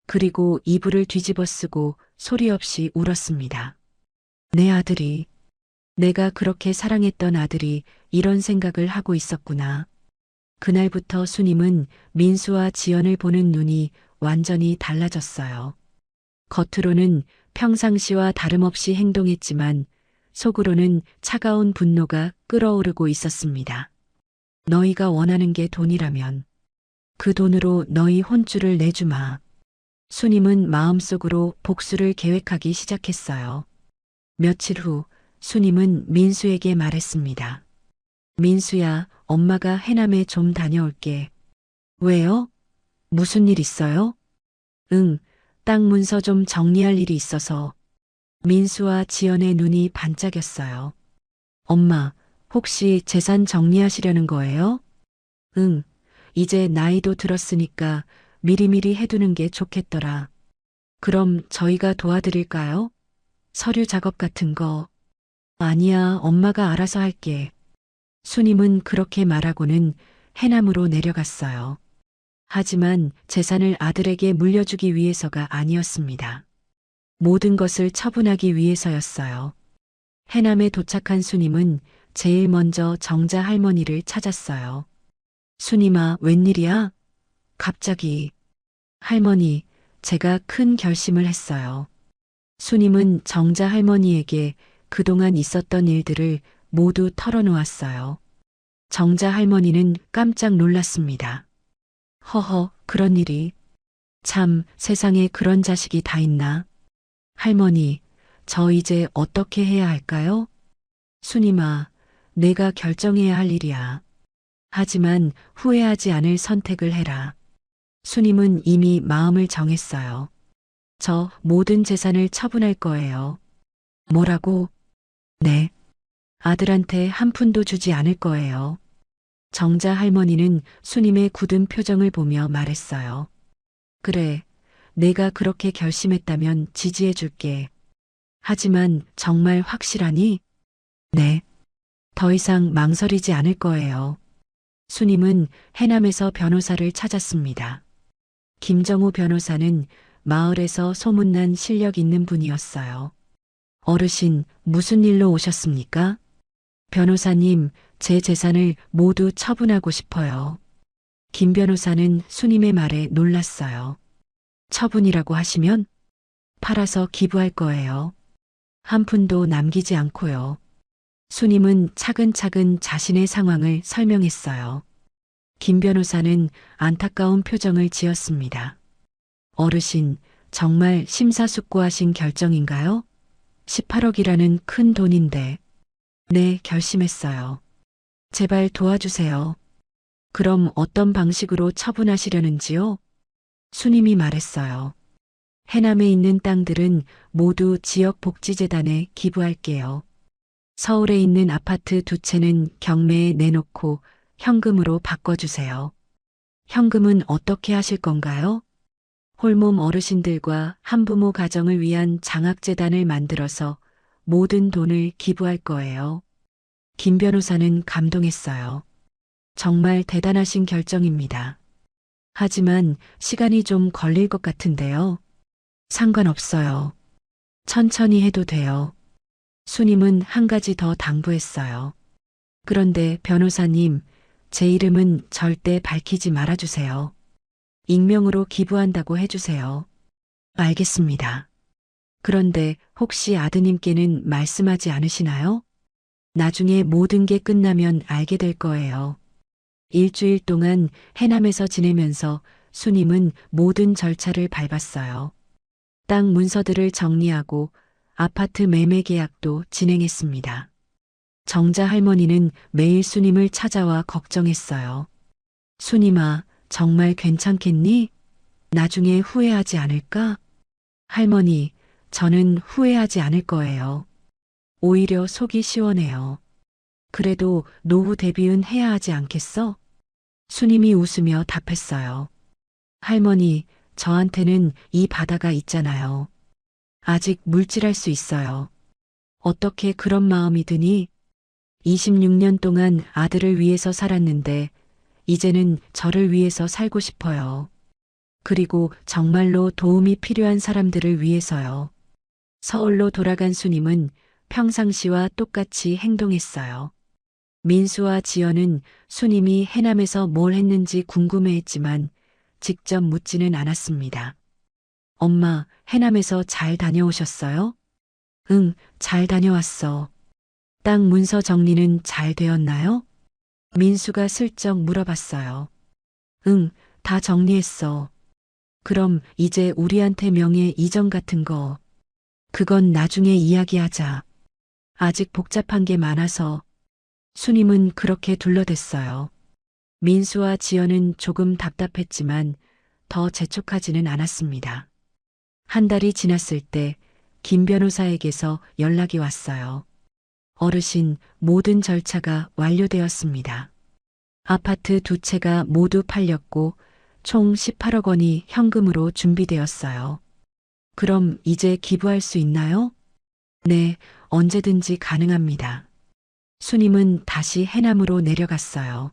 그리고 이불을 뒤집어 쓰고 소리 없이 울었습니다. 내 아들이, 내가 그렇게 사랑했던 아들이 이런 생각을 하고 있었구나. 그날부터 수님은 민수와 지연을 보는 눈이 완전히 달라졌어요. 겉으로는 평상시와 다름없이 행동했지만 속으로는 차가운 분노가 끓어오르고 있었습니다. 너희가 원하는 게 돈이라면 그 돈으로 너희 혼쭐을 내주마. 수님은 마음속으로 복수를 계획하기 시작했어요. 며칠 후 수님은 민수에게 말했습니다. 민수야, 엄마가 해남에 좀 다녀올게. 왜요? 무슨 일 있어요? 응, 땅 문서 좀 정리할 일이 있어서. 민수와 지연의 눈이 반짝였어요. 엄마, 혹시 재산 정리하시려는 거예요? 응, 이제 나이도 들었으니까 미리미리 해두는 게 좋겠더라. 그럼 저희가 도와드릴까요? 서류 작업 같은 거. 아니야, 엄마가 알아서 할게. 수님은 그렇게 말하고는 해남으로 내려갔어요. 하지만 재산을 아들에게 물려주기 위해서가 아니었습니다. 모든 것을 처분하기 위해서였어요. 해남에 도착한 수님은 제일 먼저 정자 할머니를 찾았어요. 수님아, 웬일이야? 갑자기. 할머니, 제가 큰 결심을 했어요. 수님은 정자 할머니에게 그동안 있었던 일들을 모두 털어놓았어요. 정자 할머니는 깜짝 놀랐습니다. 허허, 그런 일이. 참, 세상에 그런 자식이 다 있나? 할머니, 저 이제 어떻게 해야 할까요? 수님아, 내가 결정해야 할 일이야. 하지만 후회하지 않을 선택을 해라. 수님은 이미 마음을 정했어요. 저 모든 재산을 처분할 거예요. 뭐라고? 네. 아들한테 한 푼도 주지 않을 거예요. 정자 할머니는 수님의 굳은 표정을 보며 말했어요. 그래, 내가 그렇게 결심했다면 지지해 줄게. 하지만 정말 확실하니? 네. 더 이상 망설이지 않을 거예요. 수님은 해남에서 변호사를 찾았습니다. 김정우 변호사는 마을에서 소문난 실력 있는 분이었어요. 어르신, 무슨 일로 오셨습니까? 변호사님, 제 재산을 모두 처분하고 싶어요. 김 변호사는 수님의 말에 놀랐어요. 처분이라고 하시면 팔아서 기부할 거예요. 한 푼도 남기지 않고요. 수님은 차근차근 자신의 상황을 설명했어요. 김 변호사는 안타까운 표정을 지었습니다. 어르신, 정말 심사숙고하신 결정인가요? 18억이라는 큰 돈인데. 네, 결심했어요. 제발 도와주세요. 그럼 어떤 방식으로 처분하시려는지요? 수님이 말했어요. 해남에 있는 땅들은 모두 지역복지재단에 기부할게요. 서울에 있는 아파트 2채는 경매에 내놓고 현금으로 바꿔주세요. 현금은 어떻게 하실 건가요? 홀몸 어르신들과 한부모 가정을 위한 장학재단을 만들어서 모든 돈을 기부할 거예요. 김 변호사는 감동했어요. 정말 대단하신 결정입니다. 하지만 시간이 좀 걸릴 것 같은데요. 상관없어요. 천천히 해도 돼요. 수님은 한 가지 더 당부했어요. 그런데 변호사님, 제 이름은 절대 밝히지 말아주세요. 익명으로 기부한다고 해주세요. 알겠습니다. 그런데 혹시 아드님께는 말씀하지 않으시나요? 나중에 모든 게 끝나면 알게 될 거예요. 일주일 동안 해남에서 지내면서 수님은 모든 절차를 밟았어요. 땅 문서들을 정리하고 아파트 매매 계약도 진행했습니다. 정자 할머니는 매일 수님을 찾아와 걱정했어요. 수님아, 정말 괜찮겠니? 나중에 후회하지 않을까? 할머니, 저는 후회하지 않을 거예요. 오히려 속이 시원해요. 그래도 노후 대비은 해야 하지 않겠어? 수님이 웃으며 답했어요. 할머니, 저한테는 이 바다가 있잖아요. 아직 물질할 수 있어요. 어떻게 그런 마음이 드니? 26년 동안 아들을 위해서 살았는데 이제는 저를 위해서 살고 싶어요. 그리고 정말로 도움이 필요한 사람들을 위해서요. 서울로 돌아간 수님은 평상시와 똑같이 행동했어요. 민수와 지연은 수님이 해남에서 뭘 했는지 궁금해했지만 직접 묻지는 않았습니다. 엄마, 해남에서 잘 다녀오셨어요? 응, 잘 다녀왔어. 땅 문서 정리는 잘 되었나요? 민수가 슬쩍 물어봤어요. 응, 다 정리했어. 그럼 이제 우리한테 명예 이전 같은 거. 그건 나중에 이야기하자. 아직 복잡한 게 많아서. 수님은 그렇게 둘러댔어요. 민수와 지연은 조금 답답했지만 더 재촉하지는 않았습니다. 한 달이 지났을 때 김 변호사에게서 연락이 왔어요. 어르신, 모든 절차가 완료되었습니다. 아파트 두 채가 모두 팔렸고 총 18억 원이 현금으로 준비되었어요. 그럼 이제 기부할 수 있나요? 네, 언제든지 가능합니다. 수님은 다시 해남으로 내려갔어요.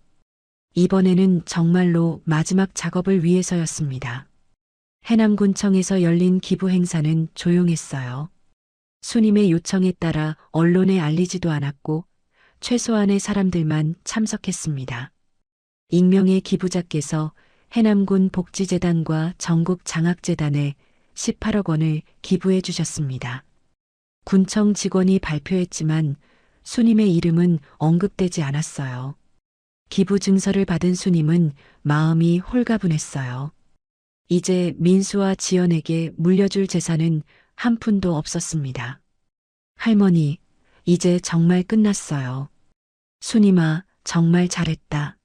이번에는 정말로 마지막 작업을 위해서였습니다. 해남군청에서 열린 기부 행사는 조용했어요. 수님의 요청에 따라 언론에 알리지도 않았고 최소한의 사람들만 참석했습니다. 익명의 기부자께서 해남군 복지재단과 전국장학재단에 18억 원을 기부해 주셨습니다. 군청 직원이 발표했지만 수님의 이름은 언급되지 않았어요. 기부 증서를 받은 수님은 마음이 홀가분했어요. 이제 민수와 지연에게 물려줄 재산은 한 푼도 없었습니다. 할머니, 이제 정말 끝났어요. 수님아, 정말 잘했다.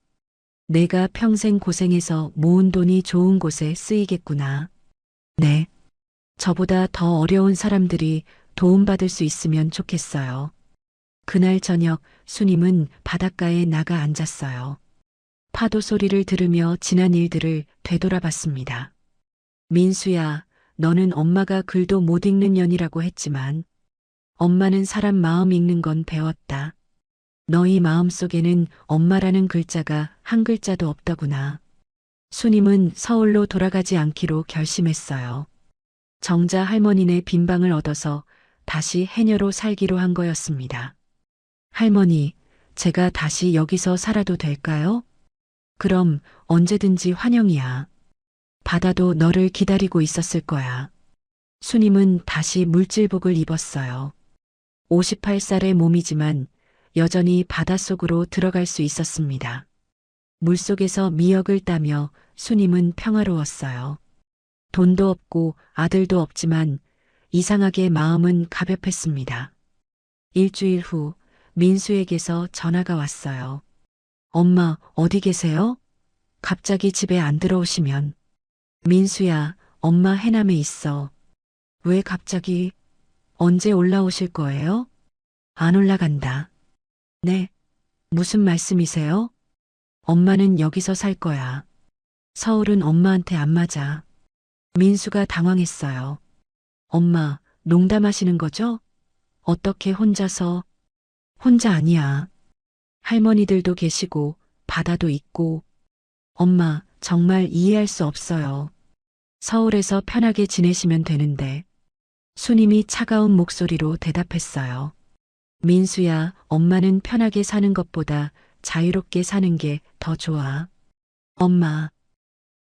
내가 평생 고생해서 모은 돈이 좋은 곳에 쓰이겠구나. 네. 저보다 더 어려운 사람들이 도움받을 수 있으면 좋겠어요. 그날 저녁 수님은 바닷가에 나가 앉았어요. 파도 소리를 들으며 지난 일들을 되돌아봤습니다. 민수야, 너는 엄마가 글도 못 읽는 년이라고 했지만 엄마는 사람 마음 읽는 건 배웠다. 너희 마음 속에는 엄마라는 글자가 한 글자도 없더구나. 수님은 서울로 돌아가지 않기로 결심했어요. 정자 할머니네 빈방을 얻어서 다시 해녀로 살기로 한 거였습니다. 할머니, 제가 다시 여기서 살아도 될까요? 그럼 언제든지 환영이야. 바다도 너를 기다리고 있었을 거야. 수님은 다시 물질복을 입었어요. 58살의 몸이지만 여전히 바닷속으로 들어갈 수 있었습니다. 물속에서 미역을 따며 수님은 평화로웠어요. 돈도 없고 아들도 없지만 이상하게 마음은 가볍했습니다. 일주일 후 민수에게서 전화가 왔어요. 엄마, 어디 계세요? 갑자기 집에 안 들어오시면. 민수야, 엄마 해남에 있어. 왜 갑자기? 언제 올라오실 거예요? 안 올라간다. 네. 무슨 말씀이세요? 엄마는 여기서 살 거야. 서울은 엄마한테 안 맞아. 민수가 당황했어요. 엄마, 농담하시는 거죠? 어떻게 혼자서? 혼자 아니야. 할머니들도 계시고, 바다도 있고. 엄마, 정말 이해할 수 없어요. 서울에서 편하게 지내시면 되는데. 수님이 차가운 목소리로 대답했어요. 민수야, 엄마는 편하게 사는 것보다 자유롭게 사는 게 더 좋아. 엄마.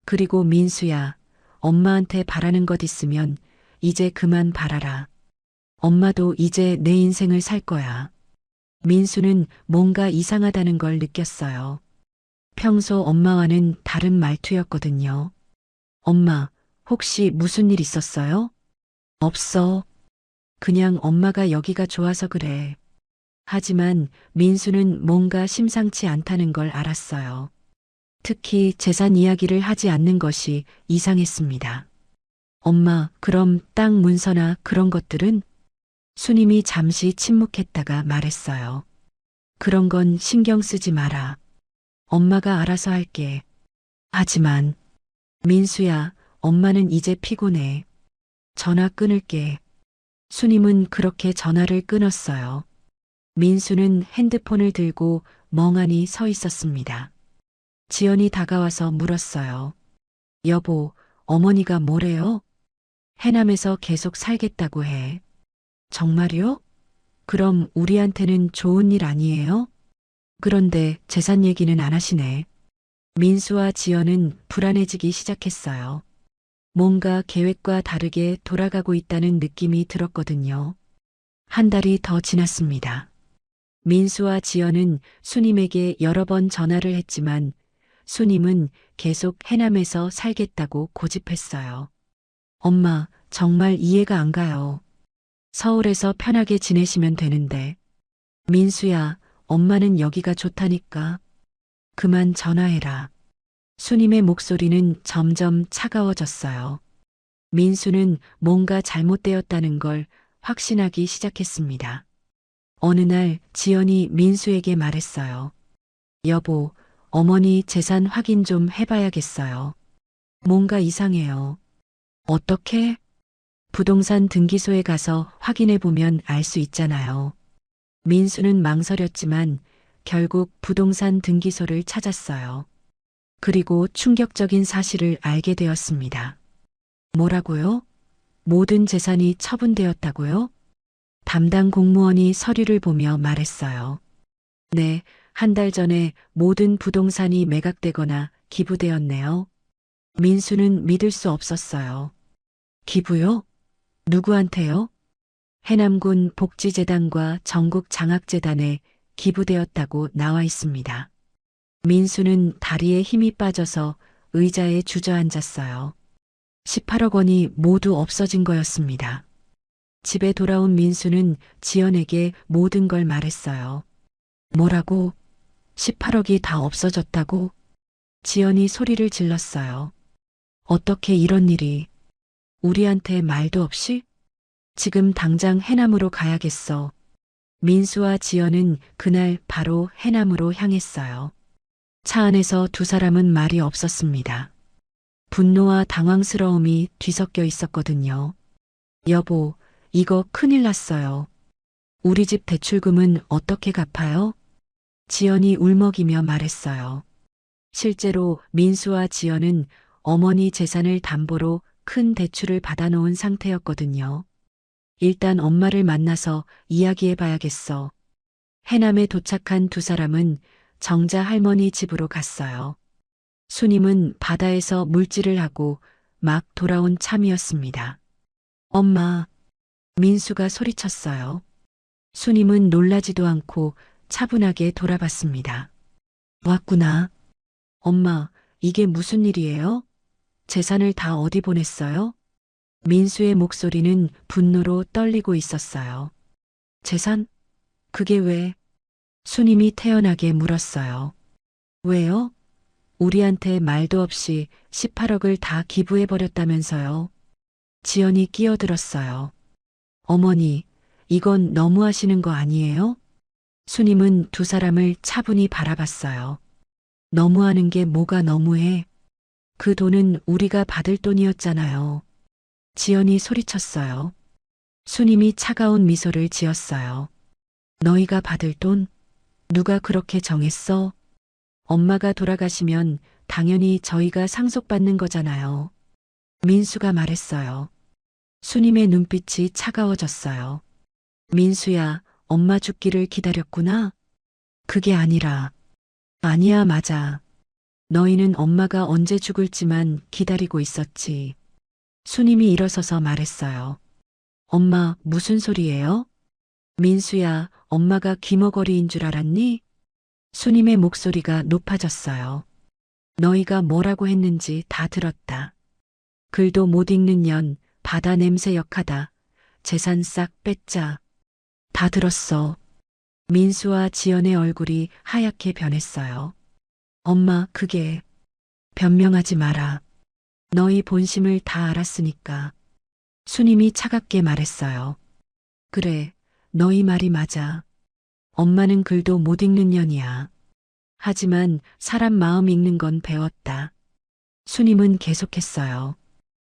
그리고 민수야, 엄마한테 바라는 것 있으면 이제 그만 바라라. 엄마도 이제 내 인생을 살 거야. 민수는 뭔가 이상하다는 걸 느꼈어요. 평소 엄마와는 다른 말투였거든요. 엄마, 혹시 무슨 일 있었어요? 없어. 그냥 엄마가 여기가 좋아서 그래. 하지만 민수는 뭔가 심상치 않다는 걸 알았어요. 특히 재산 이야기를 하지 않는 것이 이상했습니다. 엄마, 그럼 땅 문서나 그런 것들은? 수님이 잠시 침묵했다가 말했어요. 그런 건 신경 쓰지 마라. 엄마가 알아서 할게. 하지만, 민수야, 엄마는 이제 피곤해. 전화 끊을게. 수님은 그렇게 전화를 끊었어요. 민수는 핸드폰을 들고 멍하니 서 있었습니다. 지연이 다가와서 물었어요. 여보, 어머니가 뭐래요? 해남에서 계속 살겠다고 해. 정말요? 그럼 우리한테는 좋은 일 아니에요? 그런데 재산 얘기는 안 하시네. 민수와 지연은 불안해지기 시작했어요. 뭔가 계획과 다르게 돌아가고 있다는 느낌이 들었거든요. 한 달이 더 지났습니다. 민수와 지연은 수님에게 여러 번 전화를 했지만 수님은 계속 해남에서 살겠다고 고집했어요. 엄마, 정말 이해가 안 가요. 서울에서 편하게 지내시면 되는데. 민수야, 엄마는 여기가 좋다니까. 그만 전화해라. 수님의 목소리는 점점 차가워졌어요. 민수는 뭔가 잘못되었다는 걸 확신하기 시작했습니다. 어느 날 지연이 민수에게 말했어요. 여보, 어머니 재산 확인 좀 해봐야겠어요. 뭔가 이상해요. 어떻게? 부동산 등기소에 가서 확인해보면 알 수 있잖아요. 민수는 망설였지만 결국 부동산 등기소를 찾았어요. 그리고 충격적인 사실을 알게 되었습니다. 뭐라고요? 모든 재산이 처분되었다고요? 담당 공무원이 서류를 보며 말했어요. 네, 한 달 전에 모든 부동산이 매각되거나 기부되었네요. 민수는 믿을 수 없었어요. 기부요? 누구한테요? 해남군 복지재단과 전국장학재단에 기부되었다고 나와 있습니다. 민수는 다리에 힘이 빠져서 의자에 주저앉았어요. 18억 원이 모두 없어진 거였습니다. 집에 돌아온 민수는 지연에게 모든 걸 말했어요. 뭐라고? 18억이 다 없어졌다고? 지연이 소리를 질렀어요. 어떻게 이런 일이? 우리한테 말도 없이? 지금 당장 해남으로 가야겠어. 민수와 지연은 그날 바로 해남으로 향했어요. 차 안에서 두 사람은 말이 없었습니다. 분노와 당황스러움이 뒤섞여 있었거든요. 여보, 이거 큰일 났어요. 우리 집 대출금은 어떻게 갚아요? 지연이 울먹이며 말했어요. 실제로 민수와 지연은 어머니 재산을 담보로 큰 대출을 받아놓은 상태였거든요. 일단 엄마를 만나서 이야기해 봐야겠어. 해남에 도착한 두 사람은 정자 할머니 집으로 갔어요. 수님은 바다에서 물질을 하고 막 돌아온 참이었습니다. 엄마, 민수가 소리쳤어요. 수님은 놀라지도 않고 차분하게 돌아봤습니다. 왔구나. 엄마, 이게 무슨 일이에요? 재산을 다 어디 보냈어요? 민수의 목소리는 분노로 떨리고 있었어요. 재산? 그게 왜? 수님이 태연하게 물었어요. 왜요? 우리한테 말도 없이 18억을 다 기부해버렸다면서요. 지연이 끼어들었어요. 어머니, 이건 너무하시는 거 아니에요? 수님은 두 사람을 차분히 바라봤어요. 너무하는 게 뭐가 너무해? 그 돈은 우리가 받을 돈이었잖아요. 지연이 소리쳤어요. 수님이 차가운 미소를 지었어요. 너희가 받을 돈? 누가 그렇게 정했어? 엄마가 돌아가시면 당연히 저희가 상속받는 거잖아요. 민수가 말했어요. 수님의 눈빛이 차가워졌어요. 민수야, 엄마 죽기를 기다렸구나? 그게 아니라. 아니야, 맞아. 너희는 엄마가 언제 죽을지만 기다리고 있었지. 수님이 일어서서 말했어요. 엄마, 무슨 소리예요? 민수야, 엄마가 귀머거리인 줄 알았니? 수님의 목소리가 높아졌어요. 너희가 뭐라고 했는지 다 들었다. 글도 못 읽는 년, 바다 냄새 역하다. 재산 싹 뺐자. 다 들었어. 민수와 지연의 얼굴이 하얗게 변했어요. 엄마, 그게. 변명하지 마라. 너희 본심을 다 알았으니까. 수님이 차갑게 말했어요. 그래, 너희 말이 맞아. 엄마는 글도 못 읽는 년이야. 하지만 사람 마음 읽는 건 배웠다. 수님은 계속했어요.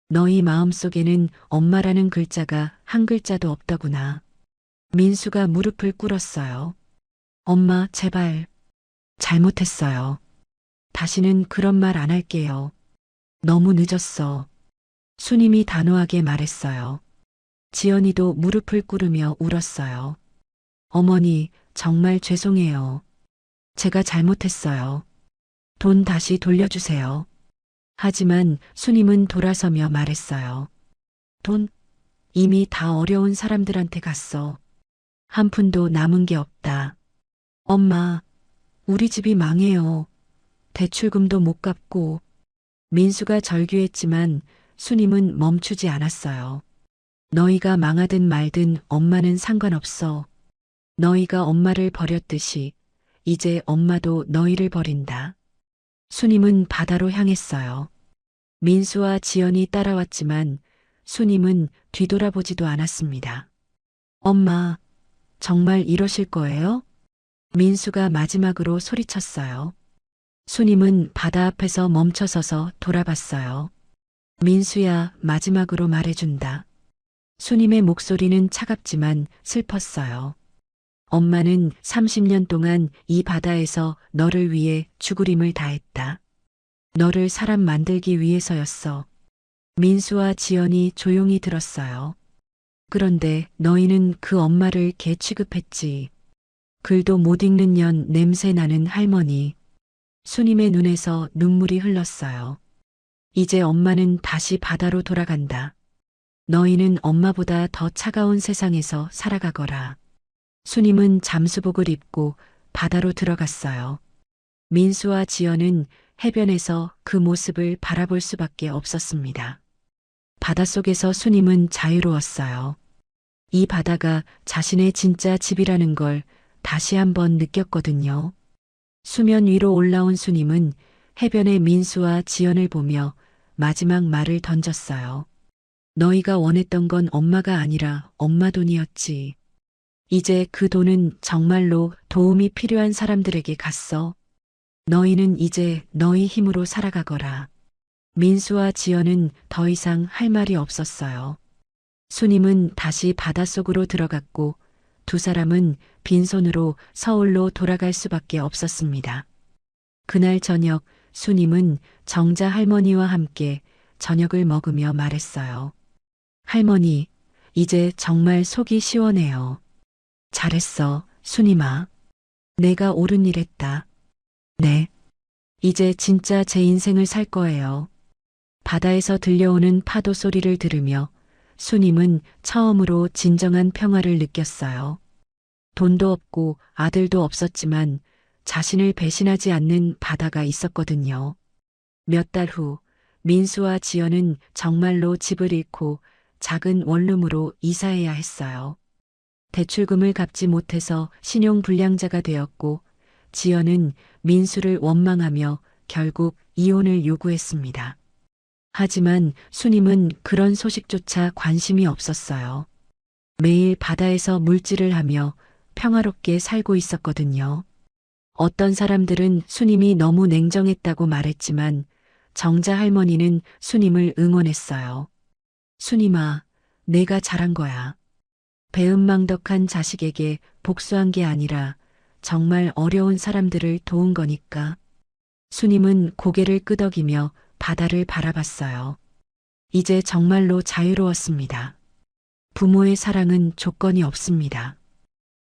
너희 마음속에는 엄마라는 글자가 한 글자도 없더구나. 민수가 무릎을 꿇었어요. 엄마, 제발. 잘못했어요. 다시는 그런 말 안 할게요. 너무 늦었어. 수님이 단호하게 말했어요. 지연이도 무릎을 꿇으며 울었어요. 어머니, 정말 죄송해요. 제가 잘못했어요. 돈 다시 돌려주세요. 하지만 수님은 돌아서며 말했어요. 돈? 이미 다 어려운 사람들한테 갔어. 한 푼도 남은 게 없다. 엄마, 우리 집이 망해요. 대출금도 못 갚고. 민수가 절규했지만 수님은 멈추지 않았어요. 너희가 망하든 말든 엄마는 상관없어. 너희가 엄마를 버렸듯이 이제 엄마도 너희를 버린다. 수님은 바다로 향했어요. 민수와 지연이 따라왔지만 수님은 뒤돌아보지도 않았습니다. 엄마, 정말 이러실 거예요? 민수가 마지막으로 소리쳤어요. 수님은 바다 앞에서 멈춰서서 돌아봤어요. 민수야, 마지막으로 말해준다. 수님의 목소리는 차갑지만 슬펐어요. 엄마는 30년 동안 이 바다에서 너를 위해 죽으림을 다했다. 너를 사람 만들기 위해서였어. 민수와 지연이 조용히 들었어요. 그런데 너희는 그 엄마를 개 취급했지. 글도 못 읽는 년 냄새 나는 할머니. 수님의 눈에서 눈물이 흘렀어요. 이제 엄마는 다시 바다로 돌아간다. 너희는 엄마보다 더 차가운 세상에서 살아가거라. 수님은 잠수복을 입고 바다로 들어갔어요. 민수와 지연은 해변에서 그 모습을 바라볼 수밖에 없었습니다. 바닷속에서 수님은 자유로웠어요. 이 바다가 자신의 진짜 집이라는 걸 다시 한번 느꼈거든요. 수면 위로 올라온 수님은 해변의 민수와 지연을 보며 마지막 말을 던졌어요. 너희가 원했던 건 엄마가 아니라 엄마 돈이었지. 이제 그 돈은 정말로 도움이 필요한 사람들에게 갔어. 너희는 이제 너희 힘으로 살아가거라. 민수와 지연은 더 이상 할 말이 없었어요. 수님은 다시 바닷속으로 들어갔고 두 사람은 빈손으로 서울로 돌아갈 수밖에 없었습니다. 그날 저녁 수님은 정자 할머니와 함께 저녁을 먹으며 말했어요. 할머니, 이제 정말 속이 시원해요. 잘했어, 수님아. 내가 옳은 일 했다. 네. 이제 진짜 제 인생을 살 거예요. 바다에서 들려오는 파도 소리를 들으며 수님은 처음으로 진정한 평화를 느꼈어요. 돈도 없고 아들도 없었지만 자신을 배신하지 않는 바다가 있었거든요. 몇 달 후 민수와 지연은 정말로 집을 잃고 작은 원룸으로 이사해야 했어요. 대출금을 갚지 못해서 신용불량자가 되었고 지연은 민수를 원망하며 결국 이혼을 요구했습니다. 하지만 수님은 그런 소식조차 관심이 없었어요. 매일 바다에서 물질을 하며 평화롭게 살고 있었거든요. 어떤 사람들은 수님이 너무 냉정했다고 말했지만 정자 할머니는 수님을 응원했어요. 수님아, 내가 잘한 거야. 배은망덕한 자식에게 복수한 게 아니라 정말 어려운 사람들을 도운 거니까. 수님은 고개를 끄덕이며 바다를 바라봤어요. 이제 정말로 자유로웠습니다. 부모의 사랑은 조건이 없습니다.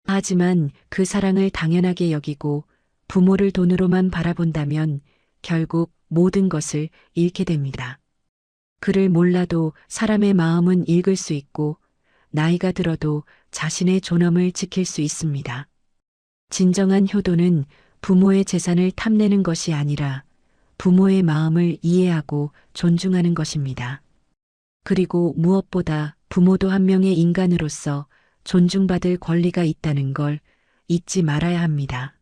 하지만 그 사랑을 당연하게 여기고 부모를 돈으로만 바라본다면 결국 모든 것을 잃게 됩니다. 글을 몰라도 사람의 마음은 읽을 수 있고 나이가 들어도 자신의 존엄을 지킬 수 있습니다. 진정한 효도는 부모의 재산을 탐내는 것이 아니라 부모의 마음을 이해하고 존중하는 것입니다. 그리고 무엇보다 부모도 한 명의 인간으로서 존중받을 권리가 있다는 걸 잊지 말아야 합니다.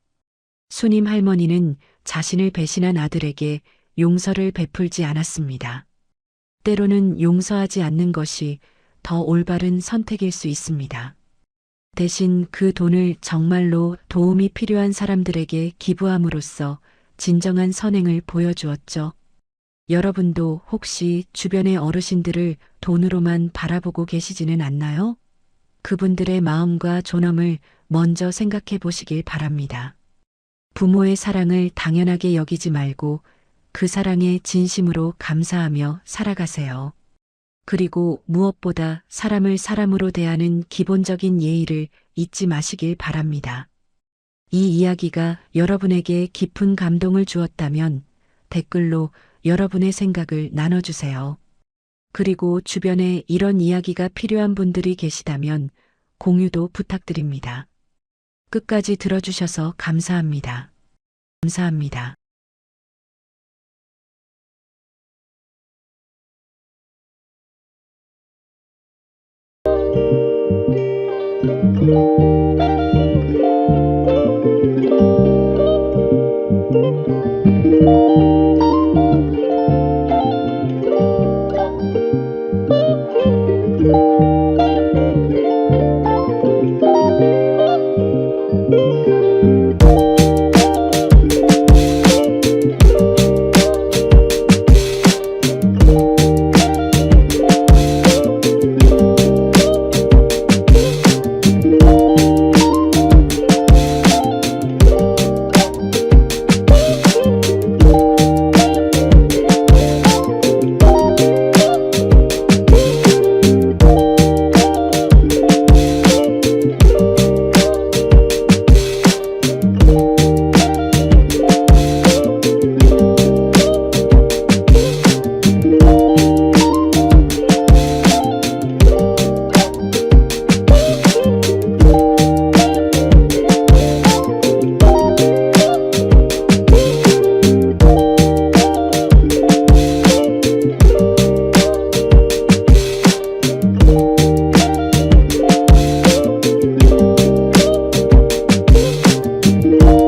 수님 할머니는 자신을 배신한 아들에게 용서를 베풀지 않았습니다. 때로는 용서하지 않는 것이 더 올바른 선택일 수 있습니다. 대신 그 돈을 정말로 도움이 필요한 사람들에게 기부함으로써 진정한 선행을 보여주었죠. 여러분도 혹시 주변의 어르신들을 돈으로만 바라보고 계시지는 않나요? 그분들의 마음과 존엄을 먼저 생각해 보시길 바랍니다. 부모의 사랑을 당연하게 여기지 말고 그 사랑에 진심으로 감사하며 살아가세요. 그리고 무엇보다 사람을 사람으로 대하는 기본적인 예의를 잊지 마시길 바랍니다. 이 이야기가 여러분에게 깊은 감동을 주었다면 댓글로 여러분의 생각을 나눠주세요. 그리고 주변에 이런 이야기가 필요한 분들이 계시다면 공유도 부탁드립니다. 끝까지 들어주셔서 감사합니다. 감사합니다.